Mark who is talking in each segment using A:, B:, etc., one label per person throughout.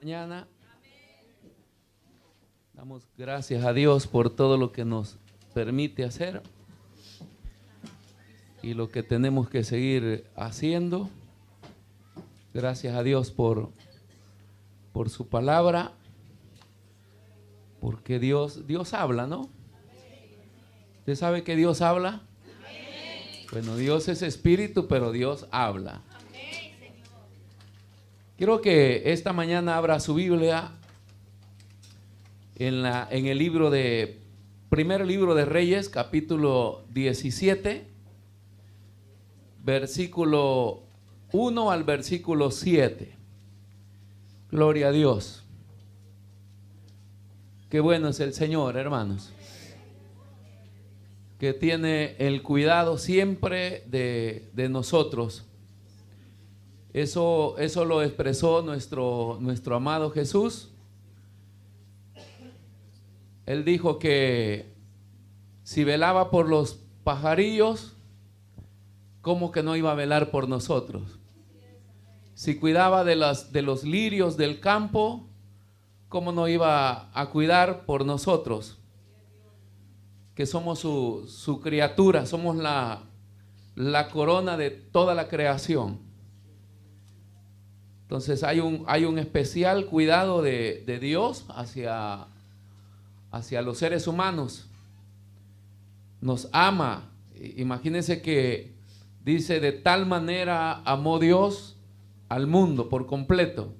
A: Mañana damos gracias a Dios por todo lo que nos permite hacer y lo que tenemos que seguir haciendo. Gracias a Dios por su palabra, porque Dios habla, ¿no? ¿Usted sabe que Dios habla? Bueno, Dios es espíritu, pero Dios habla. Quiero que esta mañana abra su Biblia en el primer libro de Reyes, capítulo 17, versículo 1 al versículo 7. Gloria a Dios. Qué bueno es el Señor, hermanos, que tiene el cuidado siempre de nosotros. Eso lo expresó nuestro amado Jesús. Él dijo que si velaba por los pajarillos, ¿cómo que no iba a velar por nosotros? Si cuidaba de los lirios del campo, ¿cómo no iba a cuidar por nosotros? Que somos su criatura, somos la corona de toda la creación. Entonces hay un especial cuidado de Dios hacia los seres humanos. Nos ama. Imagínense que dice: de tal manera amó Dios al mundo por completo.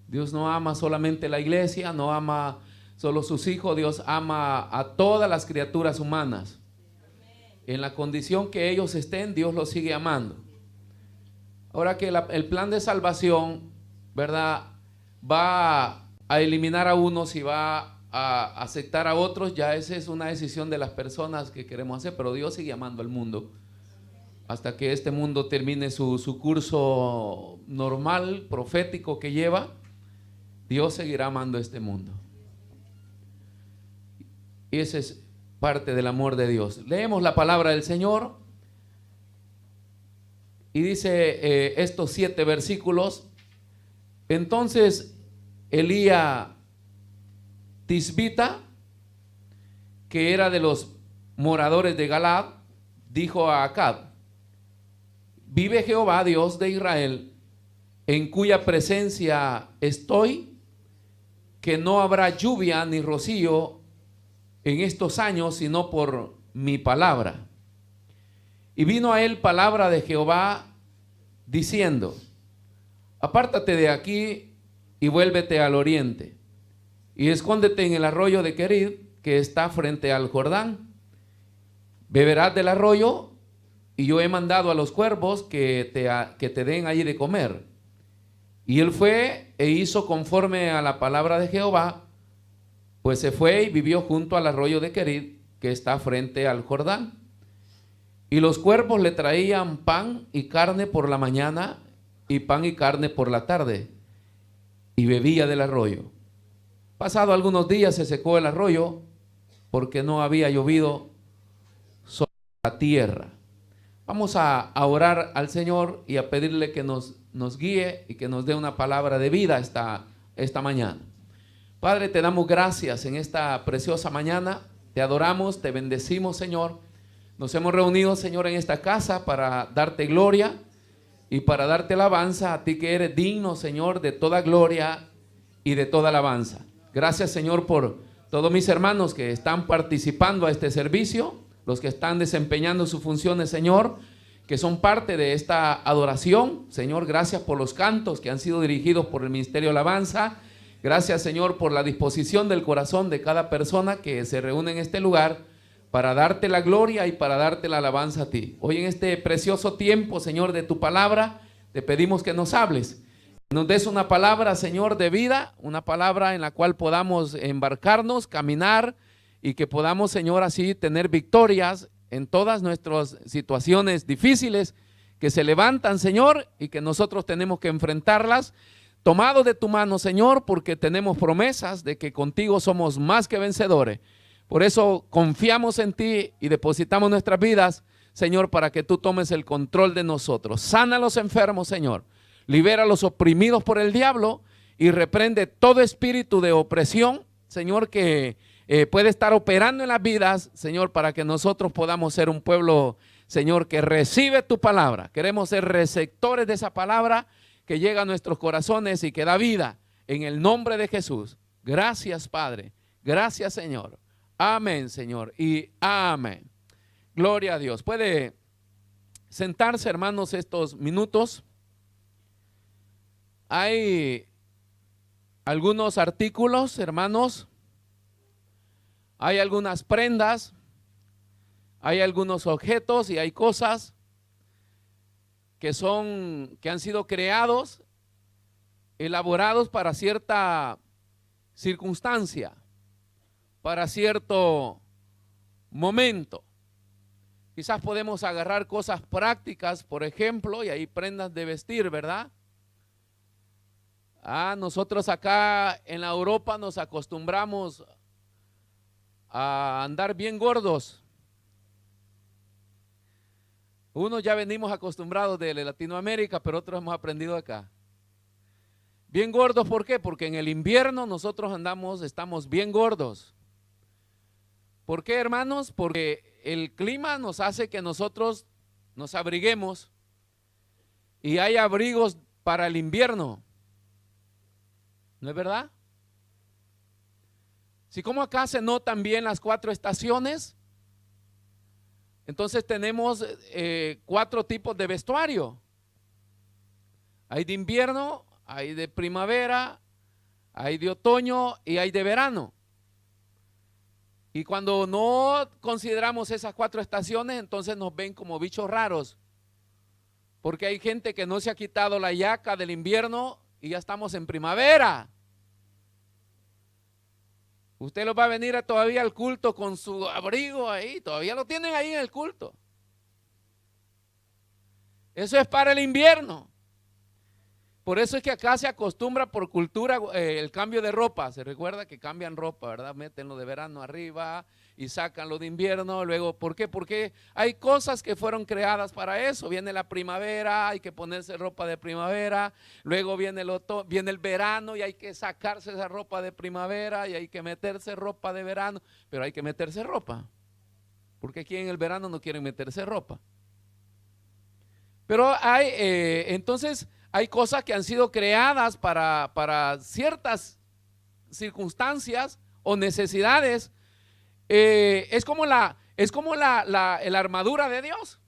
A: Dios no ama solamente la iglesia, no ama solo sus hijos. Dios ama a todas las criaturas humanas. En la condición que ellos estén, Dios los sigue amando. Ahora que el plan de salvación, ¿verdad?, va a eliminar a unos y va a aceptar a otros, ya esa es una decisión de las personas que queremos hacer, pero Dios sigue amando al mundo. Hasta que este mundo termine su curso normal, profético que lleva, Dios seguirá amando este mundo. Y ese es parte del amor de Dios. Leemos la palabra del Señor y dice estos 7 versículos. Entonces Elías Tisbita, que era de los moradores de Galaad, dijo a Acab: vive Jehová, Dios de Israel, en cuya presencia estoy, que no habrá lluvia ni rocío en estos años, sino por mi palabra. Y vino a él palabra de Jehová diciendo: apártate de aquí y vuélvete al oriente, y escóndete en el arroyo de Querid, que está frente al Jordán. Beberás del arroyo, y yo he mandado a los cuervos que te den allí de comer. Y él fue e hizo conforme a la palabra de Jehová, pues se fue y vivió junto al arroyo de Querid, que está frente al Jordán. Y los cuervos le traían pan y carne por la mañana, y pan y carne por la tarde, y bebía del arroyo. Pasado algunos días se secó el arroyo, porque no había llovido sobre la tierra. Vamos a orar al Señor y a pedirle que nos guíe y que nos dé una palabra de vida esta mañana. Padre, te damos gracias en esta preciosa mañana. Te adoramos, te bendecimos, Señor. Nos hemos reunido, Señor, en esta casa para darte gloria y para darte alabanza a ti, que eres digno, Señor, de toda gloria y de toda alabanza. Gracias, Señor, por todos mis hermanos que están participando a este servicio, los que están desempeñando sus funciones, Señor, que son parte de esta adoración. Señor, gracias por los cantos que han sido dirigidos por el Ministerio de Alabanza. Gracias, Señor, por la disposición del corazón de cada persona que se reúne en este lugar para darte la gloria y para darte la alabanza a ti. Hoy, en este precioso tiempo, Señor, de tu palabra, te pedimos que nos hables. Nos des una palabra, Señor, de vida, una palabra en la cual podamos embarcarnos, caminar, y que podamos, Señor, así tener victorias en todas nuestras situaciones difíciles que se levantan, Señor, y que nosotros tenemos que enfrentarlas, tomados de tu mano, Señor, porque tenemos promesas de que contigo somos más que vencedores. Por eso confiamos en ti y depositamos nuestras vidas, Señor, para que tú tomes el control de nosotros. Sana a los enfermos, Señor. Libera a los oprimidos por el diablo y reprende todo espíritu de opresión, Señor, que puede estar operando en las vidas, Señor, para que nosotros podamos ser un pueblo, Señor, que recibe tu palabra. Queremos ser receptores de esa palabra que llega a nuestros corazones y que da vida en el nombre de Jesús. Gracias, Padre. Gracias, Señor. Amén, Señor, y amén. Gloria a Dios. Puede sentarse, hermanos, estos minutos. Hay algunos artículos, hermanos. Hay algunas prendas. Hay algunos objetos y hay cosas que han sido creados, elaborados para cierta circunstancia, para cierto momento. Quizás podemos agarrar cosas prácticas, por ejemplo, y hay prendas de vestir, ¿verdad? Nosotros acá en la Europa nos acostumbramos a andar bien gordos. Unos ya venimos acostumbrados de Latinoamérica, pero otros hemos aprendido acá. Bien gordos, ¿por qué? Porque en el invierno nosotros estamos bien gordos. ¿Por qué, hermanos? Porque el clima nos hace que nosotros nos abriguemos y hay abrigos para el invierno. ¿No es verdad? Si como acá se notan bien las 4 estaciones, entonces tenemos 4 tipos de vestuario. Hay de invierno, hay de primavera, hay de otoño y hay de verano. Y cuando no consideramos esas 4 estaciones, entonces nos ven como bichos raros. Porque hay gente que no se ha quitado la yaca del invierno y ya estamos en primavera. Usted los va a venir todavía al culto con su abrigo ahí, todavía lo tienen ahí en el culto. Eso es para el invierno. Por eso es que acá se acostumbra por cultura el cambio de ropa. Se recuerda que cambian ropa, ¿verdad? Meten lo de verano arriba y sacan lo de invierno. Luego, ¿por qué? Porque hay cosas que fueron creadas para eso. Viene la primavera, hay que ponerse ropa de primavera. Luego viene el verano y hay que sacarse esa ropa de primavera y hay que meterse ropa de verano. Pero hay que meterse ropa. Porque aquí en el verano no quieren meterse ropa. Pero entonces hay cosas que han sido creadas para ciertas circunstancias o necesidades. Es como la armadura de Dios.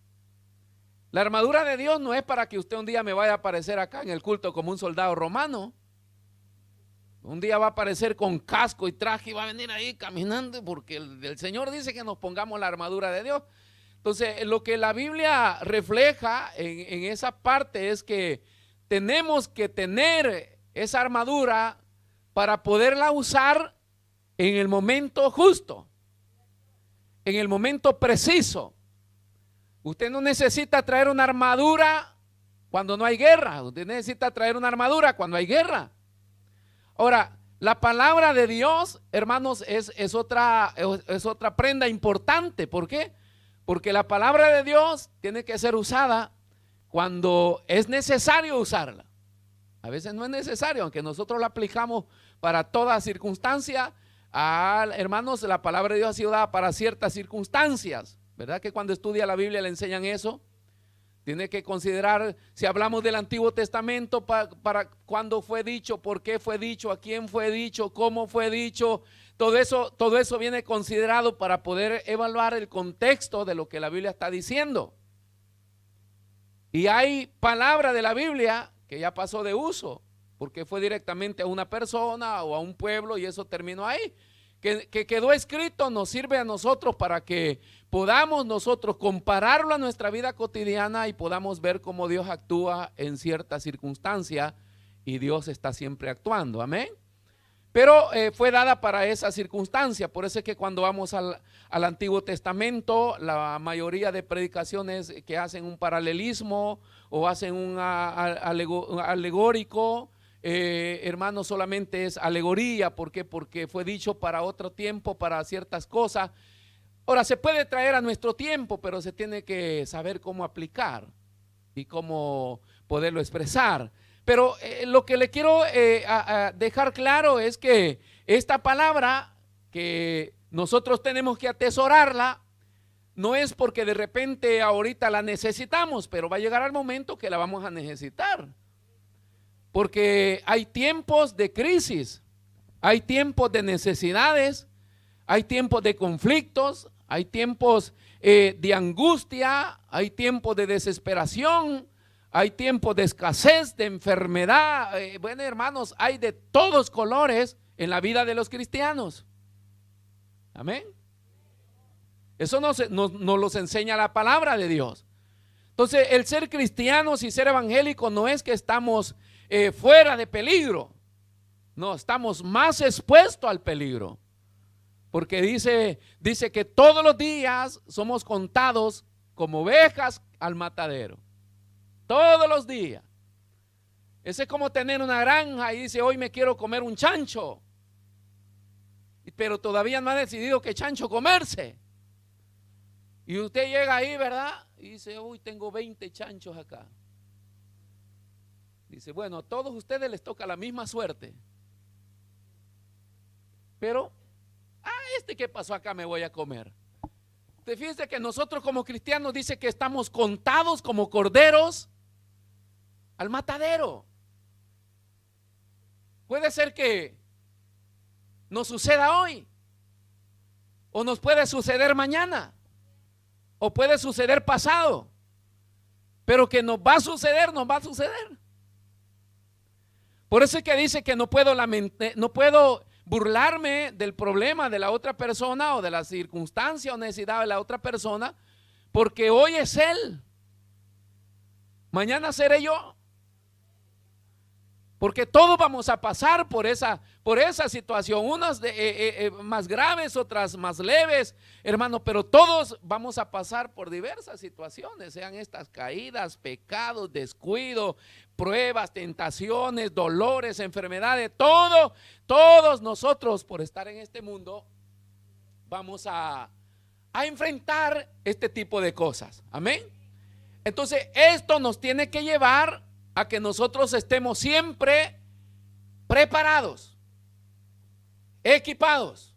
A: La armadura de Dios no es para que usted un día me vaya a aparecer acá en el culto como un soldado romano. Un día va a aparecer con casco y traje y va a venir ahí caminando porque el Señor dice que nos pongamos la armadura de Dios. Entonces, lo que la Biblia refleja en esa parte es que tenemos que tener esa armadura para poderla usar en el momento justo, en el momento preciso. Usted no necesita traer una armadura cuando no hay guerra. Usted necesita traer una armadura cuando hay guerra. Ahora, la palabra de Dios, hermanos, es otra prenda importante. ¿Por qué? Porque la palabra de Dios tiene que ser usada cuando es necesario usarla. A veces no es necesario, aunque nosotros la aplicamos para toda circunstancia. Hermanos, la palabra de Dios ha sido dada para ciertas circunstancias. ¿Verdad que cuando estudia la Biblia le enseñan eso? Tiene que considerar, si hablamos del Antiguo Testamento, para cuándo fue dicho, por qué fue dicho, a quién fue dicho, cómo fue dicho. Todo eso viene considerado para poder evaluar el contexto de lo que la Biblia está diciendo. Y hay palabra de la Biblia que ya pasó de uso, porque fue directamente a una persona o a un pueblo y eso terminó ahí. Que quedó escrito, nos sirve a nosotros para que podamos nosotros compararlo a nuestra vida cotidiana y podamos ver cómo Dios actúa en ciertas circunstancias y Dios está siempre actuando, amén. Pero fue dada para esa circunstancia. Por eso es que cuando vamos al Antiguo Testamento, la mayoría de predicaciones que hacen un paralelismo o hacen un alegórico, hermano, solamente es alegoría. ¿Por qué? Porque fue dicho para otro tiempo, para ciertas cosas. Ahora, se puede traer a nuestro tiempo, pero se tiene que saber cómo aplicar y cómo poderlo expresar. Pero lo que le quiero a dejar claro es que esta palabra que nosotros tenemos que atesorarla, no es porque de repente ahorita la necesitamos, pero va a llegar el momento que la vamos a necesitar. Porque hay tiempos de crisis, hay tiempos de necesidades, hay tiempos de conflictos, hay tiempos de angustia, hay tiempos de desesperación, hay tiempos de escasez, de enfermedad. Bueno, hermanos, hay de todos colores en la vida de los cristianos. Amén. Eso nos los enseña la palabra de Dios. Entonces, el ser cristianos y ser evangélicos no es que estamos fuera de peligro. No, estamos más expuestos al peligro. Porque dice que todos los días somos contados como ovejas al matadero. Todos los días. Ese es como tener una granja y dice, hoy me quiero comer un chancho. Pero todavía no ha decidido qué chancho comerse. Y usted llega ahí, ¿verdad? Y dice, uy, tengo 20 chanchos acá. Dice, bueno, a todos ustedes les toca la misma suerte. Pero, ¿qué pasó acá? Me voy a comer. Te fíjese que nosotros como cristianos dice que estamos contados como corderos al matadero. Puede ser que nos suceda hoy, o nos puede suceder mañana, o puede suceder pasado, pero que nos va a suceder, nos va a suceder. Por eso es que dice que no puedo burlarme del problema de la otra persona o de la circunstancia o necesidad de la otra persona, porque hoy es él, mañana seré yo. Porque todos vamos a pasar por esa situación, unas más graves, otras más leves, hermano, pero todos vamos a pasar por diversas situaciones, sean estas caídas, pecados, descuido, pruebas, tentaciones, dolores, enfermedades, todos nosotros por estar en este mundo vamos a enfrentar este tipo de cosas, amén. Entonces esto nos tiene que llevar a que nosotros estemos siempre preparados, equipados.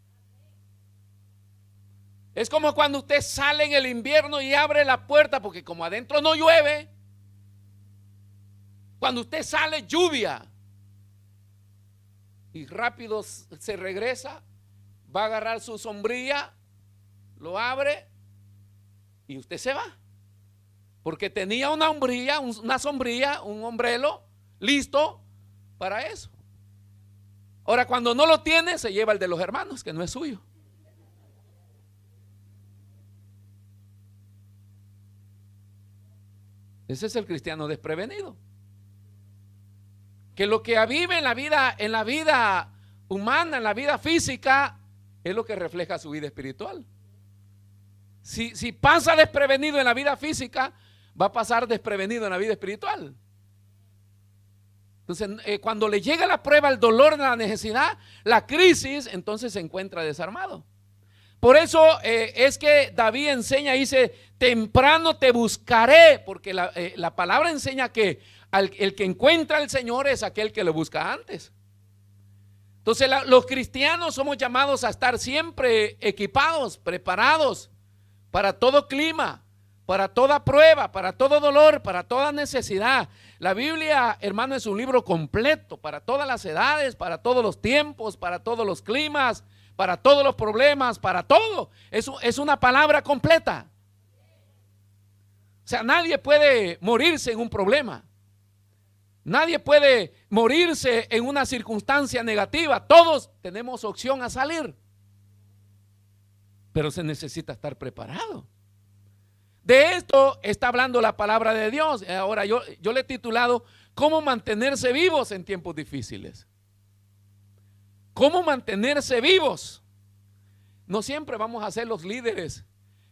A: Es como cuando usted sale en el invierno y abre la puerta, porque como adentro no llueve, cuando usted sale lluvia y rápido se regresa, va a agarrar su sombrilla, lo abre y usted se va. Porque tenía una sombrilla, un ombrelo listo para eso. Ahora, cuando no lo tiene, se lleva el de los hermanos, que no es suyo. Ese es el cristiano desprevenido. Que lo que vive en la vida humana, en la vida física, es lo que refleja su vida espiritual. Si pasa desprevenido en la vida física, va a pasar desprevenido en la vida espiritual. Entonces, cuando le llega la prueba, el dolor, la necesidad, la crisis, entonces se encuentra desarmado. Por eso es que David enseña, dice, temprano te buscaré, porque la palabra enseña que el que encuentra al Señor es aquel que lo busca antes. Entonces los cristianos somos llamados a estar siempre equipados, preparados para todo clima, para toda prueba, para todo dolor, para toda necesidad. La Biblia, hermano, es un libro completo para todas las edades, para todos los tiempos, para todos los climas, para todos los problemas, para todo. Es una palabra completa. O sea, nadie puede morirse en un problema. Nadie puede morirse en una circunstancia negativa. Todos tenemos opción a salir. Pero se necesita estar preparado. De esto está hablando la palabra de Dios. Ahora yo le he titulado ¿Cómo mantenerse vivos en tiempos difíciles? ¿Cómo mantenerse vivos? No siempre vamos a ser los líderes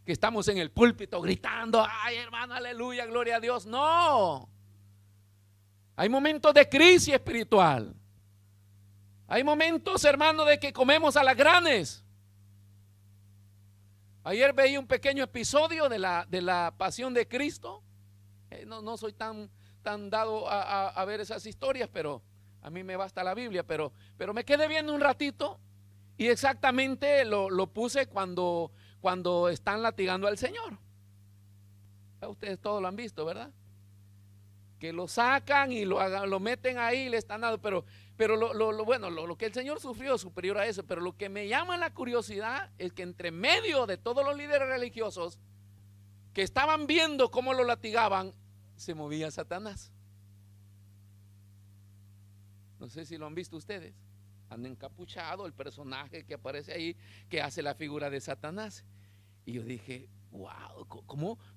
A: que estamos en el púlpito gritando, ay hermano, aleluya, gloria a Dios. No. Hay momentos de crisis espiritual. Hay momentos, hermano, de que comemos alacranes. Ayer veía un pequeño episodio de la pasión de Cristo. No soy tan tan dado a ver esas historias, pero a mí me basta la Biblia, pero me quedé viendo un ratito y exactamente lo puse cuando están latigando al Señor. Ustedes todos lo han visto, ¿verdad? Que lo sacan y lo meten ahí y le están dando, pero lo que el Señor sufrió es superior a eso. Pero lo que me llama la curiosidad es que entre medio de todos los líderes religiosos que estaban viendo cómo lo latigaban, se movía Satanás. No sé si lo han visto ustedes. Han encapuchado el personaje que aparece ahí, que hace la figura de Satanás. Y yo dije, wow,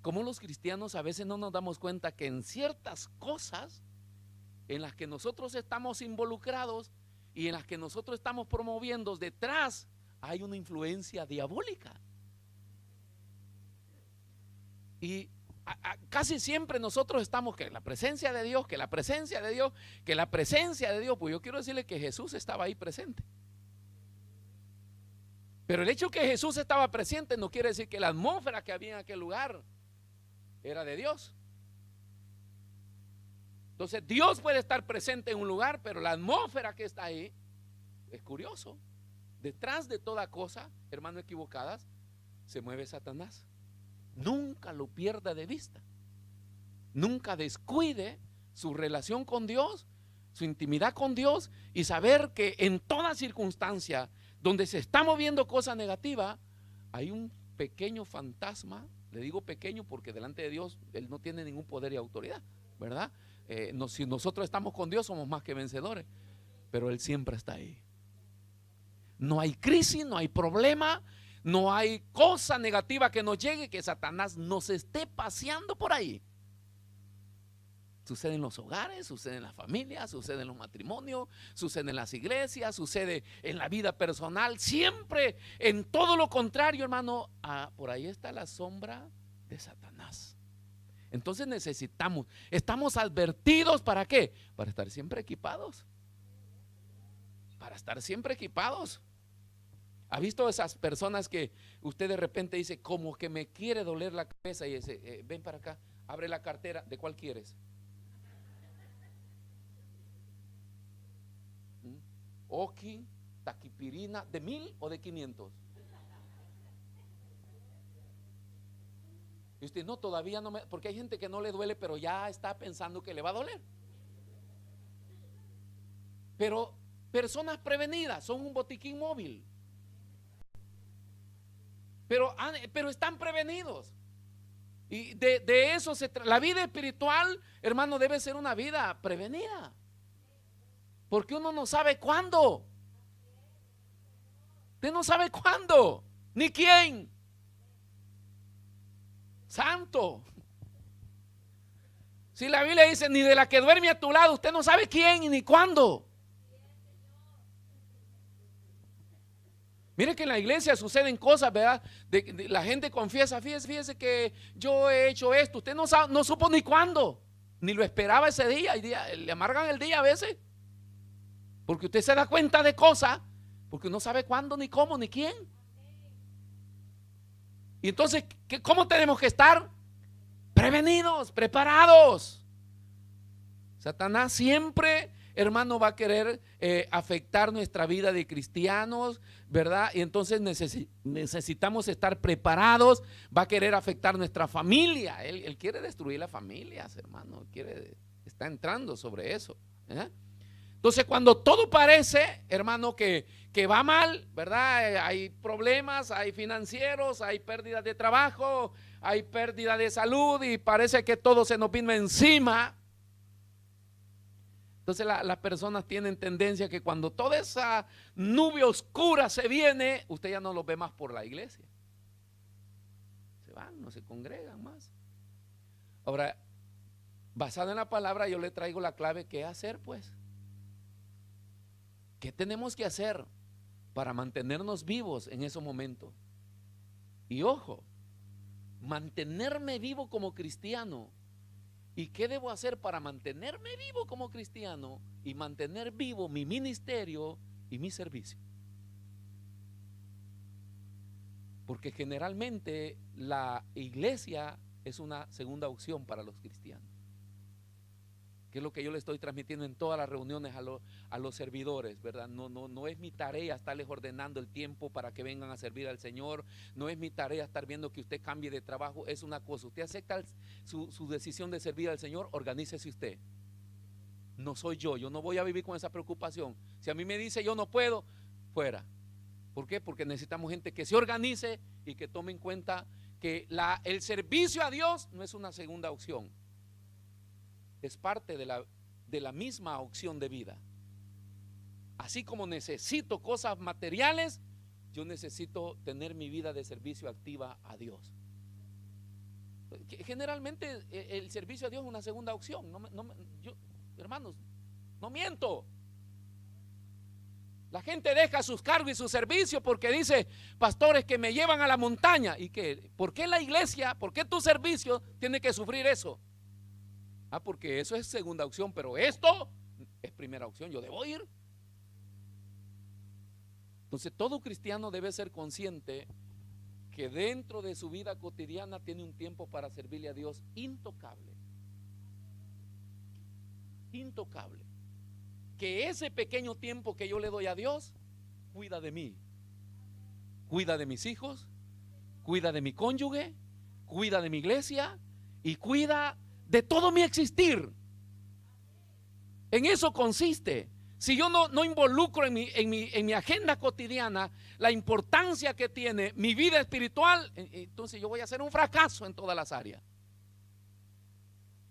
A: ¿cómo los cristianos a veces no nos damos cuenta que en ciertas cosas en las que nosotros estamos involucrados y en las que nosotros estamos promoviendo, detrás hay una influencia diabólica? Y casi siempre nosotros estamos que la presencia de Dios, que la presencia de Dios, que la presencia de Dios. Pues yo quiero decirle que Jesús estaba ahí presente. Pero el hecho que Jesús estaba presente no quiere decir que la atmósfera que había en aquel lugar era de Dios. Entonces Dios puede estar presente en un lugar, pero la atmósfera que está ahí es curioso. Detrás de toda cosa, hermanos, equivocadas, se mueve Satanás. Nunca lo pierda de vista. Nunca descuide su relación con Dios, su intimidad con Dios, y saber que en toda circunstancia donde se está moviendo cosa negativa, hay un pequeño fantasma. Le digo pequeño porque delante de Dios Él no tiene ningún poder y autoridad, ¿verdad? Si nosotros estamos con Dios somos más que vencedores, pero Él siempre está ahí. No hay crisis, no hay problema, no hay cosa negativa que nos llegue, que Satanás nos esté paseando por ahí. Sucede en los hogares, sucede en las familias, sucede en los matrimonios, sucede en las iglesias, sucede en la vida personal. Siempre en todo lo contrario, hermano, por ahí está la sombra de Satanás. Entonces estamos advertidos. ¿Para qué? Para estar siempre equipados. Para estar siempre equipados. ¿Ha visto esas personas que usted de repente dice, como que me quiere doler la cabeza, y dice, ven para acá, abre la cartera, ¿de cuál quieres? Oki, taquipirina, ¿de 1000 o de 500? Y usted, no, todavía no porque hay gente que no le duele, pero ya está pensando que le va a doler. Pero personas prevenidas son un botiquín móvil. Pero están prevenidos. Y de eso la vida espiritual, hermano, debe ser una vida prevenida. Porque uno no sabe cuándo. Usted no sabe cuándo, ni quién. Santo. Si la Biblia dice, ni de la que duerme a tu lado, usted no sabe quién y ni cuándo. Mire que en la iglesia suceden cosas, ¿verdad? La gente confiesa, fíjese que yo he hecho esto. Usted no supo ni cuándo, ni lo esperaba ese día. Le amargan el día a veces. Porque usted se da cuenta de cosas, porque no sabe cuándo, ni cómo, ni quién. Y entonces, ¿cómo tenemos que estar? Prevenidos, preparados. Satanás siempre, hermano, va a querer afectar nuestra vida de cristianos, ¿verdad? Y entonces necesitamos estar preparados. Va a querer afectar nuestra familia. Él quiere destruir las familias, hermano. Está entrando sobre eso, ¿eh? Entonces, cuando todo parece, hermano, que va mal, ¿verdad? Hay problemas, hay financieros, hay pérdidas de trabajo, hay pérdida de salud y parece que todo se nos vino encima. Entonces las personas tienen tendencia que cuando toda esa nube oscura se viene, usted ya no los ve más por la iglesia. Se van, no se congregan más. Ahora, basado en la palabra, yo le traigo la clave. ¿Qué hacer, pues? ¿Qué tenemos que hacer para mantenernos vivos en esos momentos? Y ojo, mantenerme vivo como cristiano. ¿Y qué debo hacer para mantenerme vivo como cristiano y mantener vivo mi ministerio y mi servicio? Porque generalmente la iglesia es una segunda opción para los cristianos. que es lo que yo le estoy transmitiendo en todas las reuniones a los servidores, ¿verdad? No es mi tarea estarles ordenando el tiempo para que vengan a servir al Señor. No es mi tarea estar viendo que usted cambie de trabajo. Es una cosa, usted acepta su decisión de servir al Señor, organícese usted. No soy yo no voy a vivir con esa preocupación. Si a mí me dice yo no puedo, fuera. ¿Por qué? Porque necesitamos gente que se organice y que tome en cuenta que el servicio a Dios no es una segunda opción, es parte de la misma opción de vida. Así como necesito cosas materiales, yo necesito tener mi vida de servicio activa a Dios. Generalmente el servicio a Dios es una segunda opción. Hermanos, no miento. La gente deja sus cargos y su servicio porque dice, pastores que me llevan a la montaña. ¿Y qué? ¿Por qué la iglesia, por qué tu servicio tiene que sufrir eso? Porque eso es segunda opción, pero esto es primera opción, yo debo ir. Entonces todo cristiano debe ser consciente que dentro de su vida cotidiana tiene un tiempo para servirle a Dios intocable. Intocable. Que ese pequeño tiempo que yo le doy a Dios, cuida de mí, cuida de mis hijos, cuida de mi cónyuge, cuida de mi iglesia y cuida de todo mi existir. En eso consiste. Si yo no involucro en mi agenda cotidiana la importancia que tiene mi vida espiritual, entonces yo voy a ser un fracaso en todas las áreas.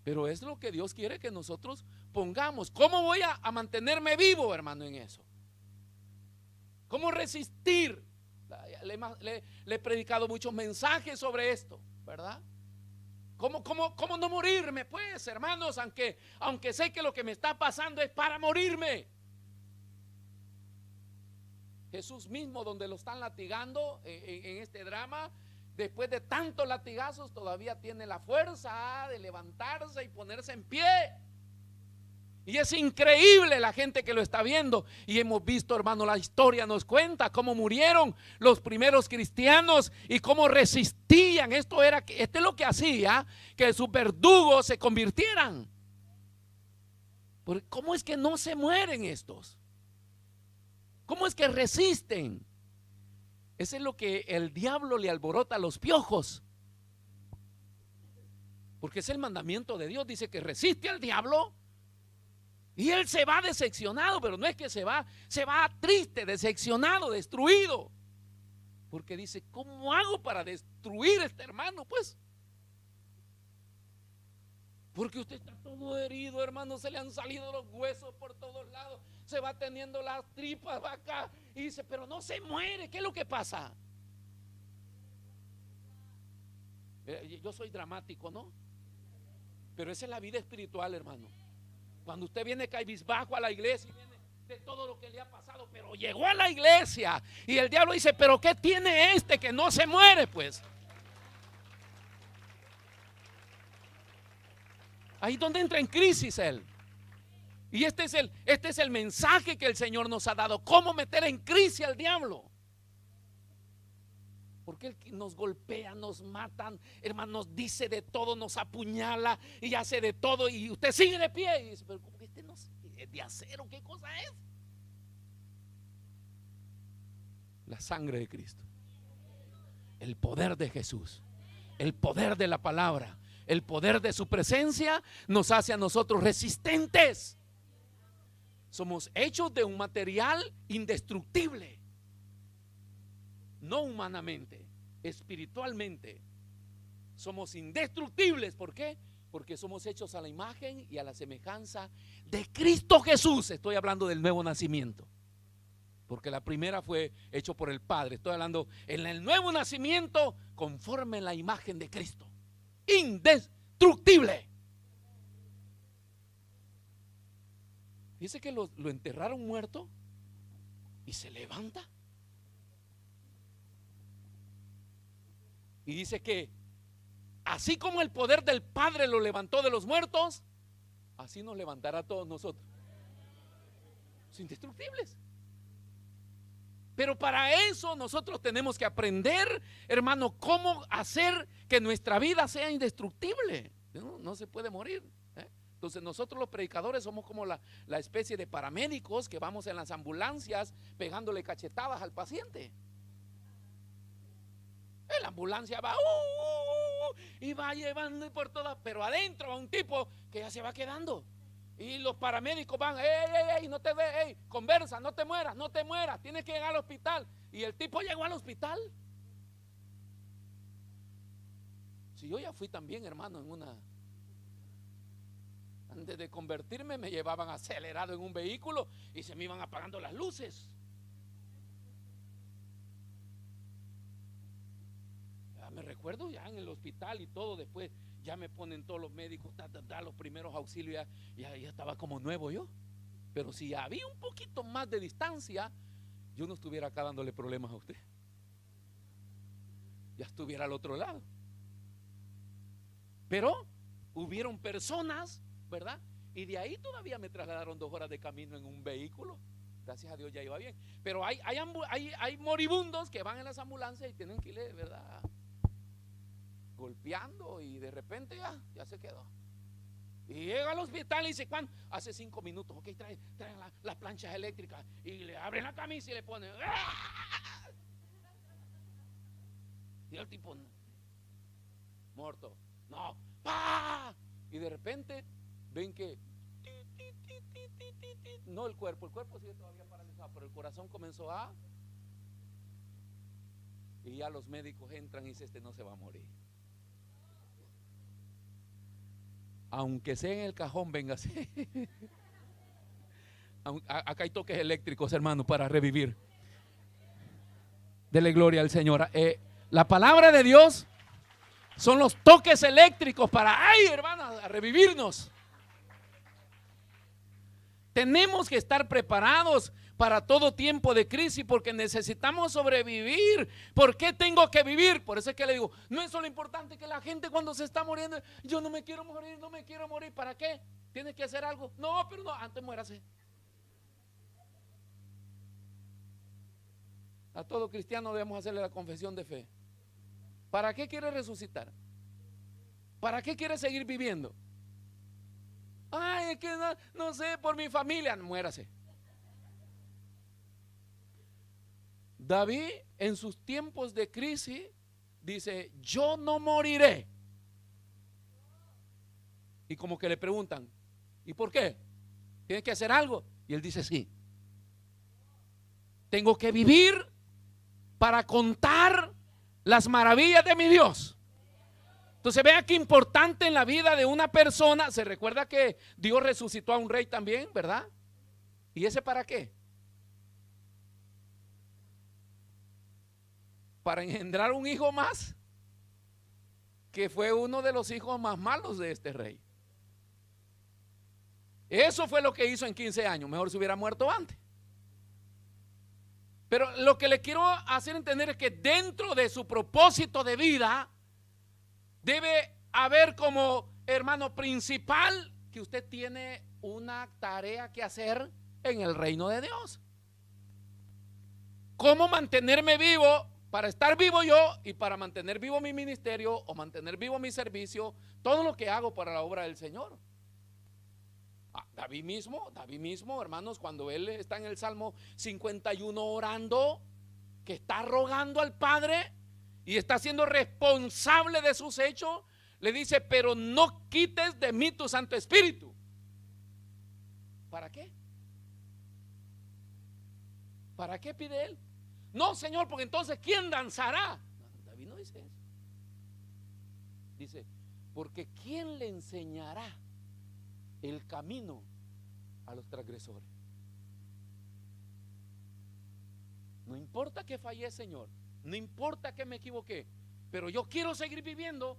A: Pero es lo que Dios quiere que nosotros pongamos. ¿Cómo voy a mantenerme vivo, hermano, en eso? ¿Cómo resistir? Le he predicado muchos mensajes sobre esto, ¿verdad? ¿Cómo no morirme, pues, hermanos? Aunque sé que lo que me está pasando es para morirme. Jesús mismo, donde lo están latigando en este drama, después de tantos latigazos, todavía tiene la fuerza de levantarse y ponerse en pie. Y es increíble la gente que lo está viendo. Y hemos visto, hermano, la historia nos cuenta cómo murieron los primeros cristianos y cómo resistían. Esto es lo que hacía que sus verdugos se convirtieran. Porque ¿cómo es que no se mueren estos? ¿Cómo es que resisten? Eso es lo que el diablo le alborota a los piojos. Porque es el mandamiento de Dios. Dice que resiste al diablo y él se va decepcionado. Pero no es que se va triste, decepcionado, destruido. Porque dice, ¿cómo hago para destruir a este hermano? Pues porque usted está todo herido, hermano. Se le han salido los huesos por todos lados. Se va teniendo las tripas, va acá. Y dice, pero no se muere. ¿Qué es lo que pasa? Yo soy dramático, ¿no? Pero esa es la vida espiritual, hermano. Cuando usted viene cabizbajo a la iglesia y viene de todo lo que le ha pasado, pero llegó a la iglesia y el diablo dice, pero ¿qué tiene este que no se muere? Pues ahí es donde entra en crisis él. Y este es el mensaje que el Señor nos ha dado. ¿Cómo meter en crisis al diablo? Porque él nos golpea, nos matan, hermano, nos dice de todo, nos apuñala y hace de todo. Y usted sigue de pie y dice, pero ¿cómo que este no es de acero? ¿Qué cosa es? La sangre de Cristo, el poder de Jesús, el poder de la palabra, el poder de su presencia nos hace a nosotros resistentes. Somos hechos de un material indestructible, no humanamente, espiritualmente. Somos indestructibles. ¿Por qué? Porque somos hechos a la imagen y a la semejanza de Cristo Jesús. Estoy hablando del nuevo nacimiento, porque la primera fue hecho por el Padre. Estoy hablando en el nuevo nacimiento conforme en la imagen de Cristo, indestructible. Dice que lo enterraron muerto y se levanta. Y dice que así como el poder del Padre lo levantó de los muertos, así nos levantará a todos nosotros. Son indestructibles. Pero para eso nosotros tenemos que aprender, hermano, cómo hacer que nuestra vida sea indestructible. No se puede morir. Entonces nosotros los predicadores somos como la especie de paramédicos que vamos en las ambulancias pegándole cachetadas al paciente. La ambulancia va y va llevando por todas, pero adentro va un tipo que ya se va quedando. Y los paramédicos van, ey, no te ve, conversa, no te mueras, tienes que llegar al hospital. Y el tipo llegó al hospital. Si yo ya fui también, hermano, antes de convertirme me llevaban acelerado en un vehículo y se me iban apagando las luces. Ya me recuerdo ya en el hospital y todo, después ya me ponen todos los médicos, los primeros auxilios, ya estaba como nuevo yo. Pero si había un poquito más de distancia, yo no estuviera acá dándole problemas a usted. Ya estuviera al otro lado. Pero hubieron personas, ¿verdad? Y de ahí todavía me trasladaron 2 horas de camino en un vehículo. Gracias a Dios ya iba bien. Pero hay moribundos que van en las ambulancias y tienen que ir, ¿verdad?, golpeando, y de repente ya se quedó. Y llega al hospital y dice, ¿cuándo? Hace 5 minutos. Ok, traen las planchas eléctricas y le abren la camisa y le ponen. ¡Ah! Y el tipo muerto. No, ¡pah! Y de repente ven que no, el cuerpo sigue todavía paralizado, pero el corazón comenzó a. Y ya los médicos entran y dicen, este no se va a morir. Aunque sea en el cajón, véngase. Acá hay toques eléctricos, hermano, para revivir. Dele gloria al Señor. La palabra de Dios son los toques eléctricos para, ay, hermano, a revivirnos. Tenemos que estar preparados para todo tiempo de crisis, porque necesitamos sobrevivir. ¿Por qué tengo que vivir? Por eso es que le digo, no es solo importante que la gente cuando se está muriendo, yo no me quiero morir, ¿para qué? ¿Tienes que hacer algo? No, pero no, antes muérase. A todo cristiano debemos hacerle la confesión de fe. ¿Para qué quiere resucitar? ¿Para qué quiere seguir viviendo? Ay, es que no sé, por mi familia. Muérase. David en sus tiempos de crisis dice, yo no moriré. Y como que le preguntan, ¿y por qué? ¿Tienes que hacer algo? Y él dice, sí. Tengo que vivir para contar las maravillas de mi Dios. Entonces vea qué importante en la vida de una persona. Se recuerda que Dios resucitó a un rey también, ¿verdad? ¿Y ese para qué? Para engendrar un hijo más, que fue uno de los hijos más malos de este rey. Eso fue lo que hizo en 15 años. Mejor se hubiera muerto antes. Pero lo que le quiero hacer entender es que dentro de su propósito de vida debe haber como hermano principal que usted tiene una tarea que hacer en el reino de Dios. ¿Cómo mantenerme vivo? Para estar vivo yo y para mantener vivo mi ministerio o mantener vivo mi servicio, todo lo que hago para la obra del Señor. David mismo, hermanos, cuando él está en el Salmo 51 orando, que está rogando al Padre y está siendo responsable de sus hechos, le dice, pero no quites de mí tu Santo Espíritu. ¿Para qué? ¿Para qué pide él? No, Señor, porque entonces ¿quién danzará? No, David no dice eso. Dice, porque ¿quién le enseñará el camino a los transgresores? No importa que fallé, Señor, no importa que me equivoqué, pero yo quiero seguir viviendo,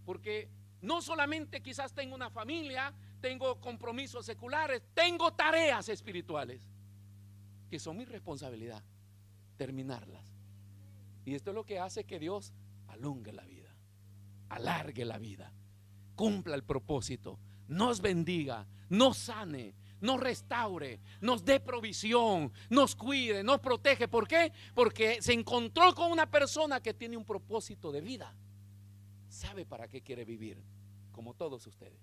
A: porque no solamente quizás tengo una familia, tengo compromisos seculares, tengo tareas espirituales que son mi responsabilidad terminarlas. Y esto es lo que hace que Dios alongue la vida, alargue la vida, cumpla el propósito, nos bendiga, nos sane, nos restaure, nos dé provisión, nos cuide, nos protege. ¿Por qué? Porque se encontró con una persona que tiene un propósito de vida, sabe para qué quiere vivir, como todos ustedes.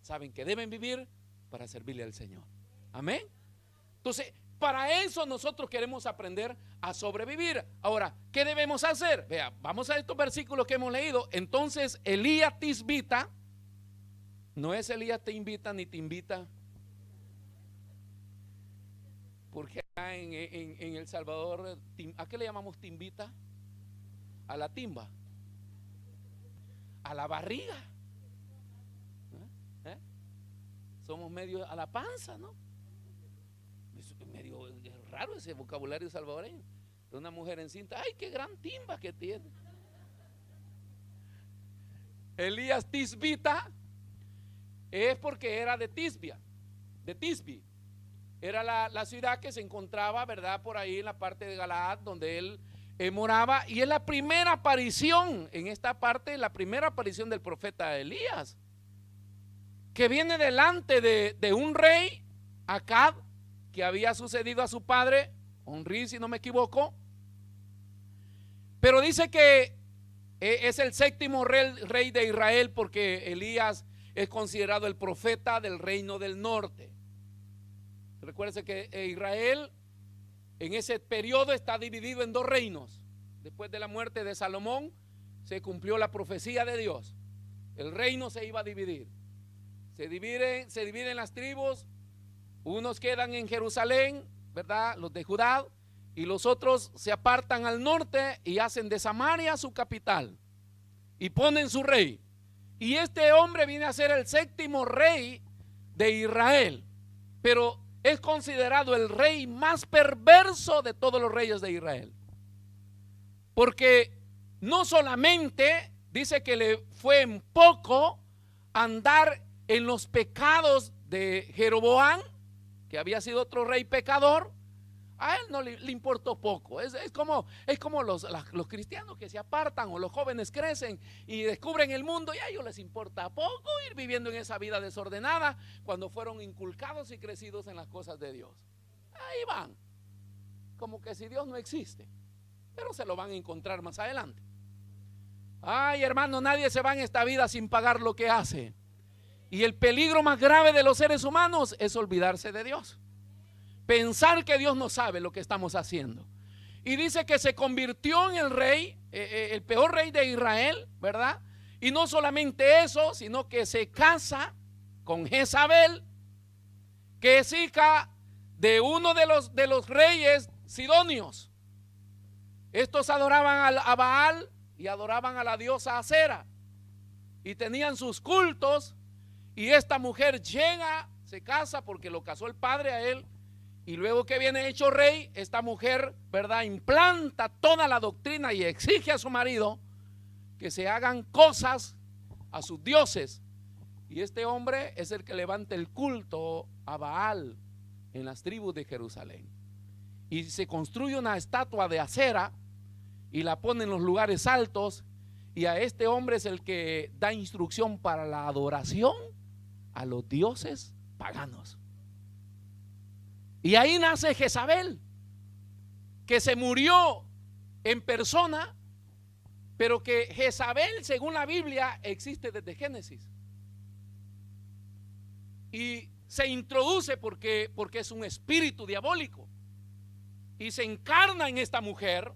A: saben que deben vivir para servirle al Señor. Amén. Entonces, para eso nosotros queremos aprender a sobrevivir. Ahora, ¿qué debemos hacer? Vea, vamos a estos versículos que hemos leído. Entonces, Elías Tisbita, no es Elías te invita ni te invita, porque acá en El Salvador, ¿a qué le llamamos timbita? A la timba, a la barriga. ¿Eh? Somos medio a la panza, ¿no? Es medio raro ese vocabulario salvadoreño. De una mujer encinta, ¡ay, qué gran timba que tiene! Elías Tisbita es porque era de Tisbia, de Tisbi. Era la ciudad que se encontraba, ¿verdad?, por ahí en la parte de Galaad, donde él moraba. Y es la primera aparición en esta parte, la primera aparición del profeta Elías, que viene delante de un rey, Acab, que había sucedido a su padre, Onri, si no me equivoco. Pero dice que es el séptimo rey de Israel, porque Elías es considerado el profeta del reino del norte. Recuérdense que Israel en ese periodo está dividido en dos reinos. Después de la muerte de Salomón se cumplió la profecía de Dios. El reino se iba a dividir. Se dividen las tribus. Unos quedan en Jerusalén, ¿verdad?, los de Judá, y los otros se apartan al norte y hacen de Samaria su capital y ponen su rey. Y este hombre viene a ser el séptimo rey de Israel, pero es considerado el rey más perverso de todos los reyes de Israel, porque no solamente dice que le fue en poco andar en los pecados de Jeroboam, que había sido otro rey pecador. A él no le importó poco. Es como los cristianos que se apartan, o los jóvenes crecen y descubren el mundo, y a ellos les importa poco ir viviendo en esa vida desordenada cuando fueron inculcados y crecidos en las cosas de Dios. Ahí van, como que si Dios no existe, pero se lo van a encontrar más adelante. Ay, hermano, nadie se va en esta vida sin pagar lo que hace. Y el peligro más grave de los seres humanos es olvidarse de Dios, pensar que Dios no sabe lo que estamos haciendo. Y dice que se convirtió en el rey, el peor rey de Israel, ¿verdad? Y no solamente eso, sino que se casa con Jezabel, que es hija de uno de los reyes sidonios. Estos adoraban a Baal y adoraban a la diosa Acera, y tenían sus cultos. Y esta mujer llega, se casa porque lo casó el padre a él, y luego que viene hecho rey, esta mujer, ¿verdad?, implanta toda la doctrina y exige a su marido que se hagan cosas a sus dioses. Y este hombre es el que levanta el culto a Baal en las tribus de Jerusalén. Y se construye una estatua de Acera y la pone en los lugares altos, y a este hombre es el que da instrucción para la adoración a los dioses paganos. Y ahí nace Jezabel, que se murió en persona, pero que Jezabel, según la Biblia, existe desde Génesis. Y se introduce porque es un espíritu diabólico, y se encarna en esta mujer,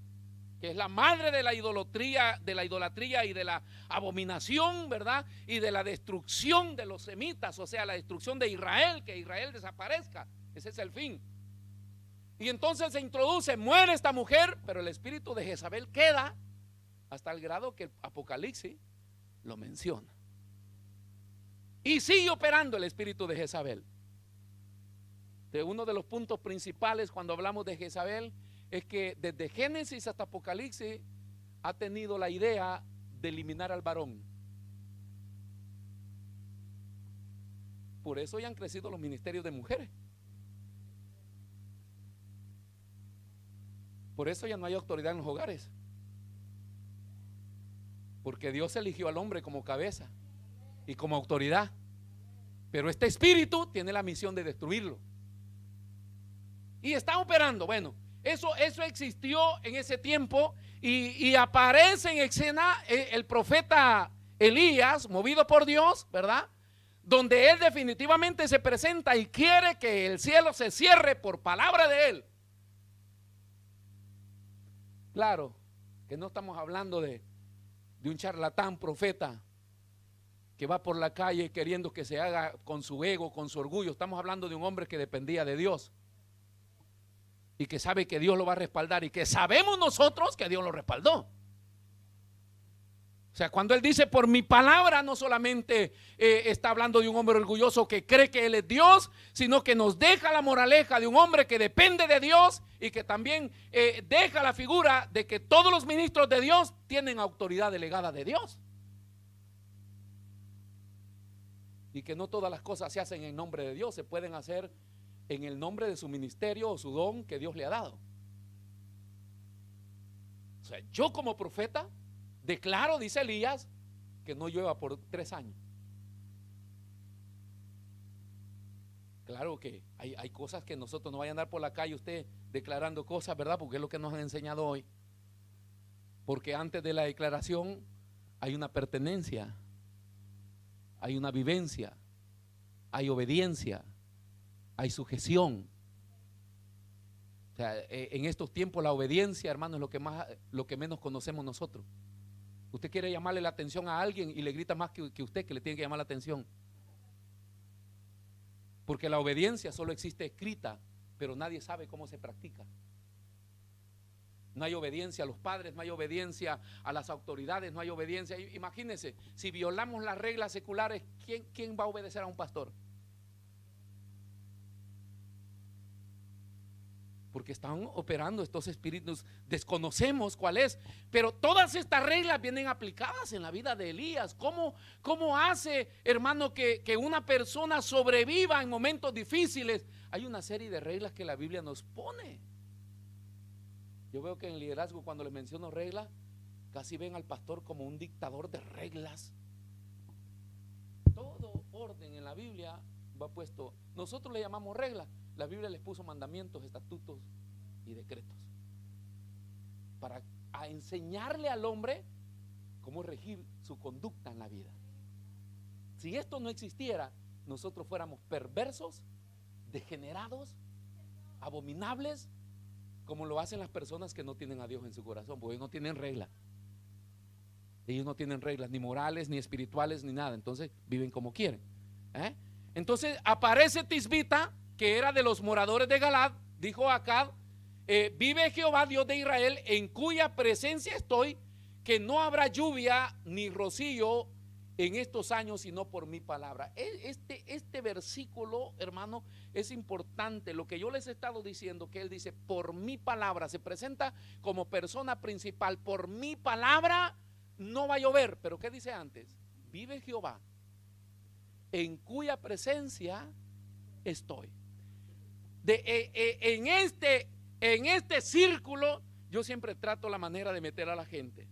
A: que es la madre de la idolatría y de la abominación, ¿verdad?, y de la destrucción de los semitas, o sea, la destrucción de Israel, que Israel desaparezca. Ese es el fin. Y entonces se introduce, muere esta mujer, pero el espíritu de Jezabel queda hasta el grado que el Apocalipsis lo menciona. Y sigue operando el espíritu de Jezabel. Uno de los puntos principales cuando hablamos de Jezabel es que desde Génesis hasta Apocalipsis ha tenido la idea de eliminar al varón. Por eso ya han crecido los ministerios de mujeres. Por eso ya no hay autoridad en los hogares, porque Dios eligió al hombre como cabeza y como autoridad, pero este espíritu tiene la misión de destruirlo y está operando. Bueno, eso existió en ese tiempo, y aparece en escena el profeta Elías, movido por Dios, ¿verdad?, donde Él definitivamente se presenta y quiere que el cielo se cierre por palabra de Él. Claro que no estamos hablando de un charlatán profeta que va por la calle queriendo que se haga con su ego, con su orgullo. Estamos hablando de un hombre que dependía de Dios y que sabe que Dios lo va a respaldar y que sabemos nosotros que Dios lo respaldó. O sea, cuando él dice por mi palabra, no solamente está hablando de un hombre orgulloso que cree que él es Dios, sino que nos deja la moraleja de un hombre que depende de Dios y que también deja la figura de que todos los ministros de Dios tienen autoridad delegada de Dios. Y que no todas las cosas se hacen en nombre de Dios, se pueden hacer en el nombre de su ministerio o su don que Dios le ha dado. O sea, yo como profeta declaro, dice Elías, que no llueva por 3 años. Claro que hay cosas que nosotros no vayan a andar por la calle usted declarando cosas, ¿verdad? Porque es lo que nos han enseñado hoy. Porque antes de la declaración hay una pertenencia, hay una vivencia, hay obediencia, hay sujeción. O sea, en estos tiempos la obediencia, hermano, es lo que menos conocemos nosotros. Usted quiere llamarle la atención a alguien y le grita más que usted, que le tiene que llamar la atención. Porque la obediencia solo existe escrita, pero nadie sabe cómo se practica. No hay obediencia a los padres, no hay obediencia a las autoridades, no hay obediencia. Imagínense, si violamos las reglas seculares, ¿quién va a obedecer a un pastor? Porque están operando estos espíritus, desconocemos cuál es, pero todas estas reglas vienen aplicadas en la vida de Elías. ¿Cómo hace, hermano, que una persona sobreviva en momentos difíciles? Hay una serie de reglas que la Biblia nos pone. Yo veo que en el liderazgo, cuando les menciono reglas, casi ven al pastor como un dictador de reglas. Todo orden en la Biblia va puesto. Nosotros le llamamos reglas. La Biblia les puso mandamientos, estatutos y decretos para enseñarle al hombre cómo regir su conducta en la vida. Si esto no existiera, nosotros fuéramos perversos, degenerados, abominables, como lo hacen las personas que no tienen a Dios en su corazón, porque no tienen reglas. Ellos no tienen reglas ni morales, ni espirituales, ni nada. Entonces viven como quieren. Entonces aparece Tisbita, que era de los moradores de Galaad. Dijo a Acab: vive Jehová Dios de Israel, en cuya presencia estoy, que no habrá lluvia ni rocío en estos años, sino por mi palabra. Este versículo, hermano, es importante. Lo que yo les he estado diciendo, que él dice por mi palabra, se presenta como persona principal. Por mi palabra no va a llover. Pero ¿qué dice antes? Vive Jehová, en cuya presencia estoy. En este círculo yo siempre trato la manera de meter a la gente,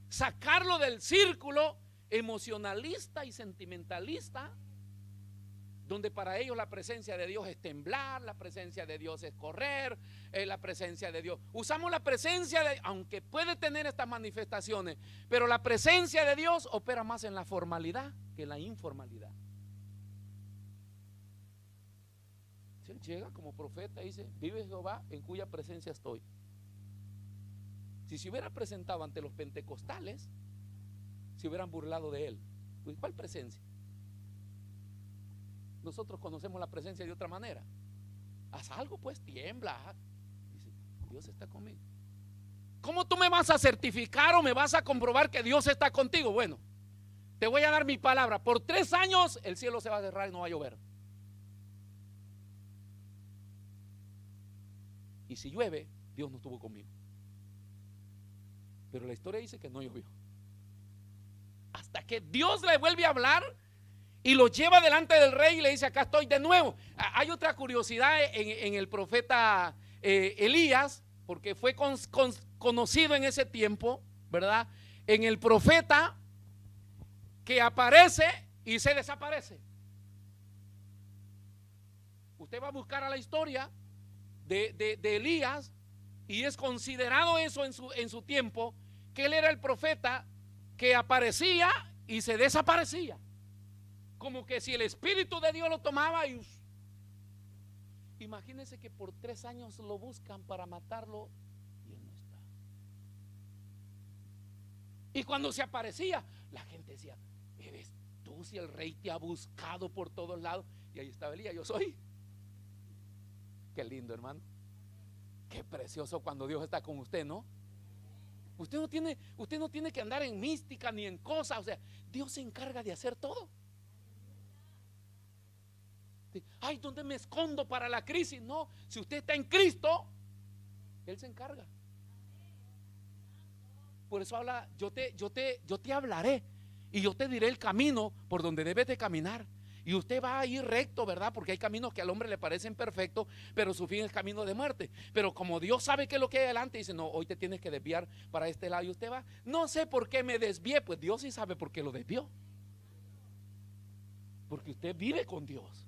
A: sacarlo del círculo emocionalista y sentimentalista, donde para ellos la presencia de Dios es temblar, la presencia de Dios es correr, la presencia de Dios. Usamos la presencia de, aunque puede tener estas manifestaciones, pero la presencia de Dios opera más en la formalidad que en la informalidad. Si él llega como profeta y dice: vive Jehová, en cuya presencia estoy. Si se hubiera presentado ante los pentecostales, se hubieran burlado de él. Pues, ¿cuál presencia? Nosotros conocemos la presencia de otra manera. Haz algo, pues, tiembla. Dice: Dios está conmigo. ¿Cómo tú me vas a certificar o me vas a comprobar que Dios está contigo? Bueno, te voy a dar mi palabra. Por 3 años el cielo se va a cerrar y no va a llover. Y si llueve, Dios no estuvo conmigo. Pero la historia dice que no llovió. Hasta que Dios le vuelve a hablar y lo lleva delante del rey y le dice: acá estoy de nuevo. Hay otra curiosidad en el profeta Elías, porque fue conocido en ese tiempo, ¿verdad? En el profeta que aparece y se desaparece. Usted va a buscar a la historia de Elías y es considerado eso en su tiempo, que él era el profeta que aparecía y se desaparecía. como que si el Espíritu de Dios lo tomaba y imagínense que por 3 años lo buscan para matarlo y él no está. Y cuando se aparecía, la gente decía: eres tú, si el rey te ha buscado por todos lados. Y ahí estaba Elías: yo soy. Qué lindo, hermano. Qué precioso cuando Dios está con usted, ¿no? Usted no tiene que andar en mística ni en cosas. O sea, Dios se encarga de hacer todo. Ay, ¿dónde me escondo para la crisis? No, si usted está en Cristo, Él se encarga. Por eso habla: yo te hablaré y yo te diré el camino por donde debes de caminar. Y usted va a ir recto, ¿verdad? Porque hay caminos que al hombre le parecen perfectos, pero su fin es camino de muerte. Pero como Dios sabe que es lo que hay adelante, dice: no, hoy te tienes que desviar para este lado. Y usted va: no sé por qué me desvié. Pues Dios sí sabe por qué lo desvió. Porque usted vive con Dios,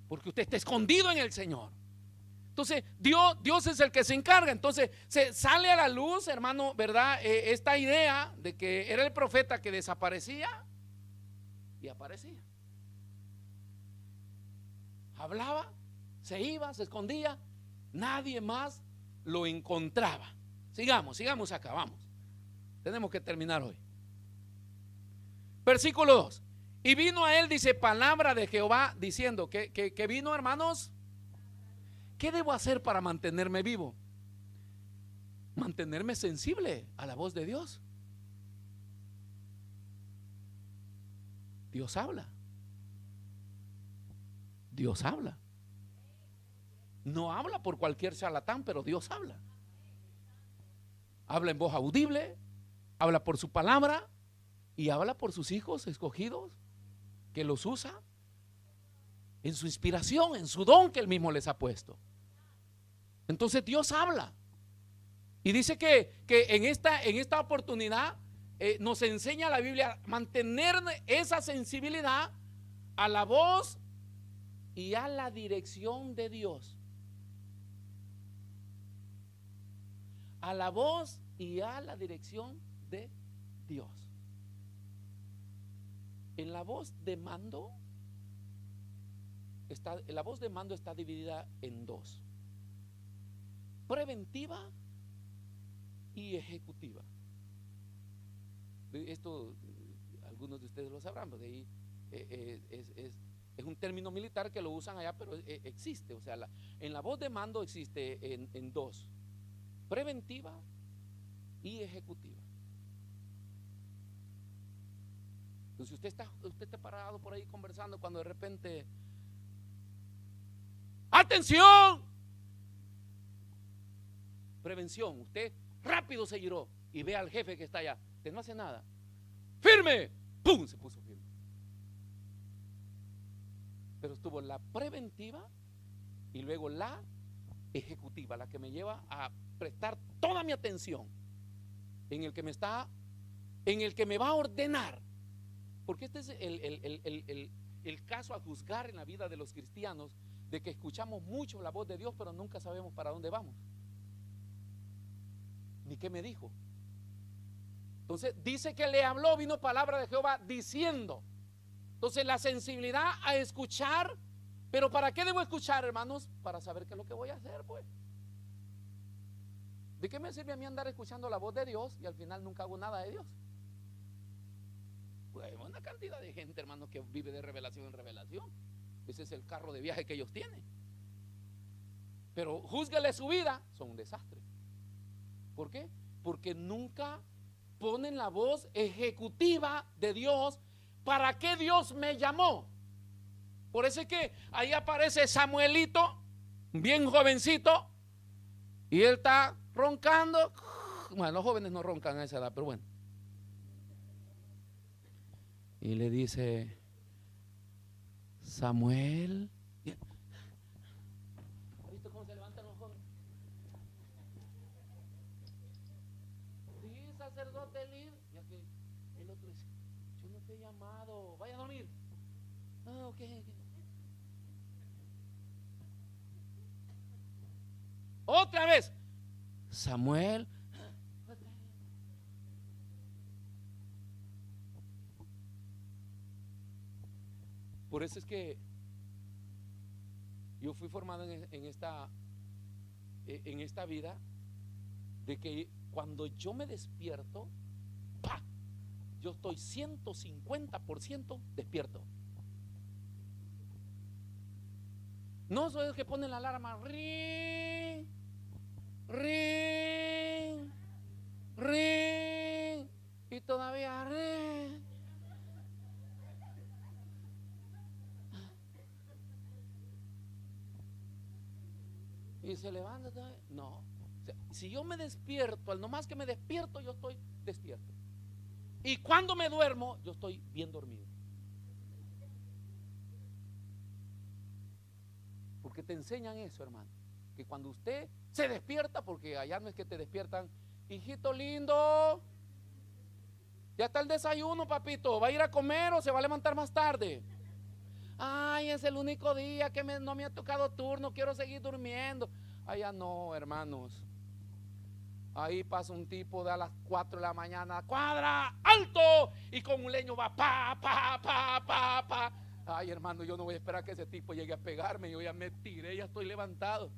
A: porque usted está escondido en el Señor. Entonces Dios es el que se encarga. Entonces se sale a la luz, hermano, ¿verdad? Esta idea de que era el profeta que desaparecía y aparecía. Hablaba, se iba, se escondía, nadie más lo encontraba. Sigamos acá, vamos. Tenemos que terminar hoy. Versículo 2. Y vino a él, dice, palabra de Jehová diciendo, que vino, hermanos. ¿Qué debo hacer para mantenerme vivo? Mantenerme sensible a la voz de Dios. Dios habla. Dios habla. No habla por cualquier charlatán, pero Dios habla. Habla en voz audible, habla por su palabra y habla por sus hijos escogidos, que los usa en su inspiración, en su don que Él mismo les ha puesto. Entonces Dios habla. Y dice que en esta oportunidad nos enseña la Biblia a mantener esa sensibilidad a la voz y a la dirección de Dios. A la voz y a la dirección de Dios. En la voz de mando está dividida en dos: preventiva y ejecutiva. Esto algunos de ustedes lo sabrán, porque ahí es un término militar que lo usan allá, pero existe. O sea, en la voz de mando existe en dos: preventiva y ejecutiva. Entonces usted está parado por ahí conversando, cuando de repente: ¡atención! Prevención. Usted rápido se giró y ve al jefe que está allá. Usted no hace nada. ¡Firme! ¡Pum! Se puso firme. Pero estuvo la preventiva y luego la ejecutiva, la que me lleva a prestar toda mi atención en el que me va a ordenar. Porque este es el caso a juzgar en la vida de los cristianos, de que escuchamos mucho la voz de Dios, pero nunca sabemos para dónde vamos, ni qué me dijo. Entonces dice que le habló, vino palabra de Jehová diciendo. Entonces la sensibilidad a escuchar. Pero ¿para qué debo escuchar, hermanos? Para saber qué es lo que voy a hacer, pues. ¿De qué me sirve a mí andar escuchando la voz de Dios y al final nunca hago nada de Dios? Pues hay una cantidad de gente, hermanos, que vive de revelación en revelación. Ese es el carro de viaje que ellos tienen. Pero júzguele su vida, son un desastre. ¿Por qué? Porque nunca ponen la voz ejecutiva de Dios. ¿Para qué Dios me llamó? Por eso es que ahí aparece Samuelito, bien jovencito, y él está roncando. Bueno, los jóvenes no roncan a esa edad, pero bueno. Y le dice: Samuel. ¿Has visto cómo se levantan los jóvenes? Sí, sacerdote Elí. Y aquí el otro dice: yo no te he llamado, vaya a dormir. Ah, ok. Otra vez: Samuel. Por eso es que yo fui formado en esta vida, de que cuando yo me despierto, ¡pah!, yo estoy 150% despierto. No soy el que pone la alarma, ring, ring, ring, y todavía ring. Y se levanta todavía. No, o sea, si yo me despierto, al nomás que me despierto, yo estoy despierto. Y cuando me duermo, yo estoy bien dormido. Porque te enseñan eso, hermano, que cuando usted se despierta, porque allá no es que te despiertan, hijito lindo, ya está el desayuno, papito, ¿va a ir a comer o se va a levantar más tarde? Ay, es el único día que no me ha tocado turno, quiero seguir durmiendo. Allá no, hermanos. Ahí pasa un tipo de a las 4 de la mañana, cuadra, alto, y con un leño va pa, pa, pa, pa, pa. Ay, hermano, yo no voy a esperar que ese tipo llegue a pegarme, yo ya me tiré, ya estoy levantado.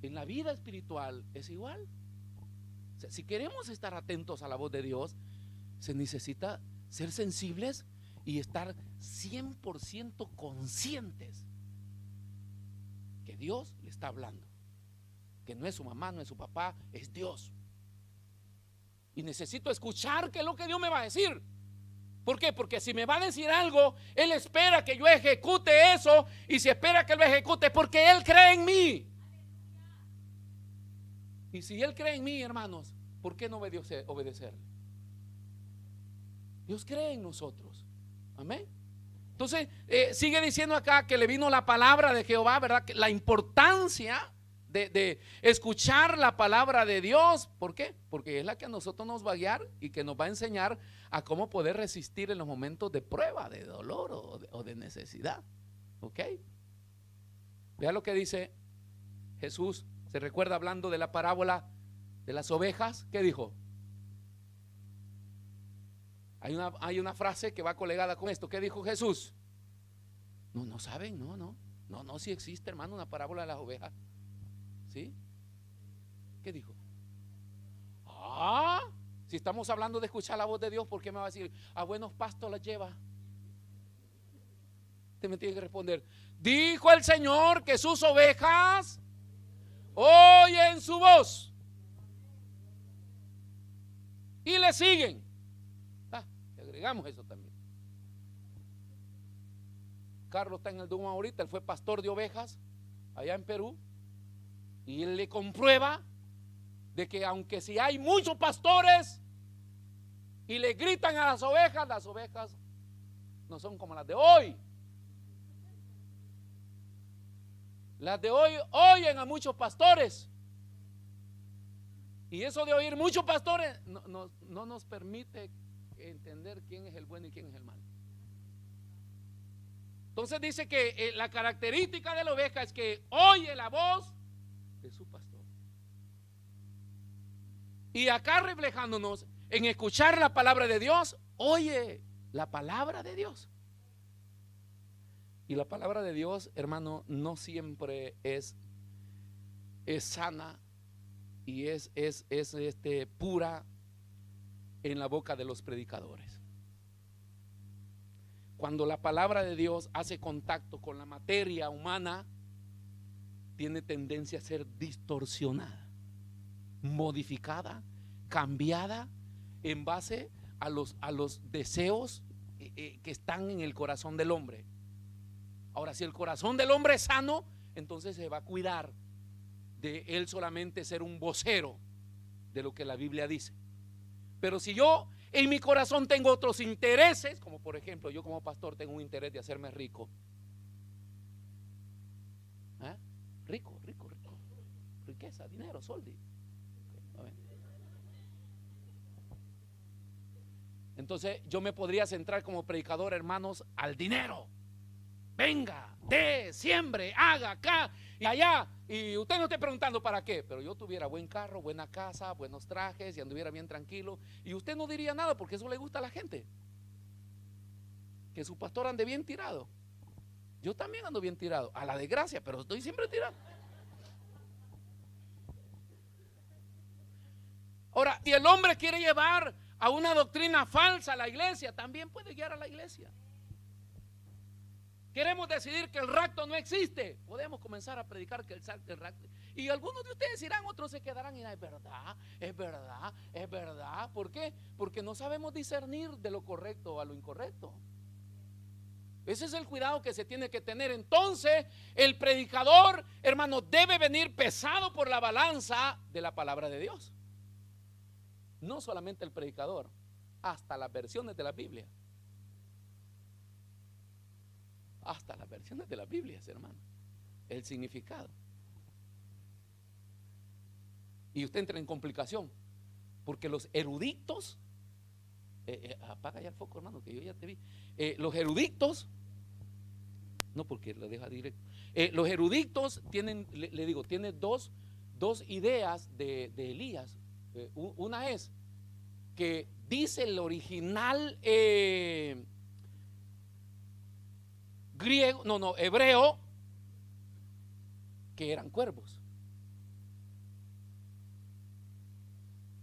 A: En la vida espiritual es igual. O sea, si queremos estar atentos a la voz de Dios, se necesita ser sensibles y estar 100% conscientes que Dios le está hablando, que no es su mamá, no es su papá, es Dios. Y necesito escuchar qué es lo que Dios me va a decir. ¿Por qué? Porque si me va a decir algo, Él espera que yo ejecute eso, y si espera que lo ejecute, porque Él cree en mí. Y si Él cree en mí, hermanos, ¿por qué no obedecerle? Dios cree en nosotros. Amén. Entonces sigue diciendo acá que le vino la palabra de Jehová, ¿verdad? Que la importancia de escuchar la palabra de Dios. ¿Por qué? Porque es la que a nosotros nos va a guiar y que nos va a enseñar a cómo poder resistir en los momentos de prueba, de dolor o de necesidad. ¿Ok? Vea lo que dice Jesús. ¿Se recuerda hablando de la parábola de las ovejas? ¿Qué dijo? Hay una frase que va colegada con esto. ¿Qué dijo Jesús? No saben, no, sí existe, hermano, una parábola de las ovejas. ¿Sí? ¿Qué dijo? Si estamos hablando de escuchar la voz de Dios, ¿por qué me va a decir a buenos pastos las lleva? Usted me tiene que responder. Dijo el Señor que sus ovejas oyen su voz y le siguen. Le agregamos eso también. Carlos está en el Duma ahorita, él fue pastor de ovejas allá en Perú, y él le comprueba de que aunque si hay muchos pastores y le gritan a las ovejas no son como las de hoy. Las de hoy oyen a muchos pastores, y eso de oír muchos pastores no nos permite entender quién es el bueno y quién es el malo. Entonces dice que la característica de la oveja es que oye la voz de su pastor. Y acá reflejándonos en escuchar la palabra de Dios, oye la palabra de Dios. Y la palabra de Dios, hermano, no siempre es sana y es pura en la boca de los predicadores. Cuando la palabra de Dios hace contacto con la materia humana, tiene tendencia a ser distorsionada, modificada, cambiada en base a los deseos que están en el corazón del hombre. Ahora, si el corazón del hombre es sano, entonces se va a cuidar de él solamente ser un vocero de lo que la Biblia dice. Pero si yo en mi corazón tengo otros intereses, como por ejemplo yo como pastor tengo un interés de hacerme rico. Rico, riqueza, dinero, soldi. Entonces yo me podría centrar como predicador, hermanos, al dinero. Venga, dé, siembre, haga acá y allá. Y usted no esté preguntando para qué, pero yo tuviera buen carro, buena casa, buenos trajes y anduviera bien tranquilo, y usted no diría nada porque eso le gusta a la gente. que su pastor ande bien tirado. Yo también ando bien tirado, a la desgracia, pero estoy siempre tirado. Ahora, si el hombre quiere llevar a una doctrina falsa a la iglesia, también puede guiar a la iglesia. Queremos decidir que el rapto no existe, podemos comenzar a predicar que el rapto. Y algunos de ustedes irán, otros se quedarán y dirán, es verdad, es verdad, es verdad. ¿Por qué? Porque no sabemos discernir de lo correcto a lo incorrecto. Ese es el cuidado que se tiene que tener. Entonces, el predicador, hermano, debe venir pesado por la balanza de la palabra de Dios. No solamente el predicador, hasta las versiones de la Biblia. Hasta las versiones de las Biblias, hermano. El significado. Y usted entra en complicación, porque los eruditos, apaga ya el foco, hermano, que yo ya te vi. Los eruditos, no, porque lo deja directo. Los eruditos tienen, le digo, tienen dos ideas de Elías. Una es que dice el original hebreo, que eran cuervos.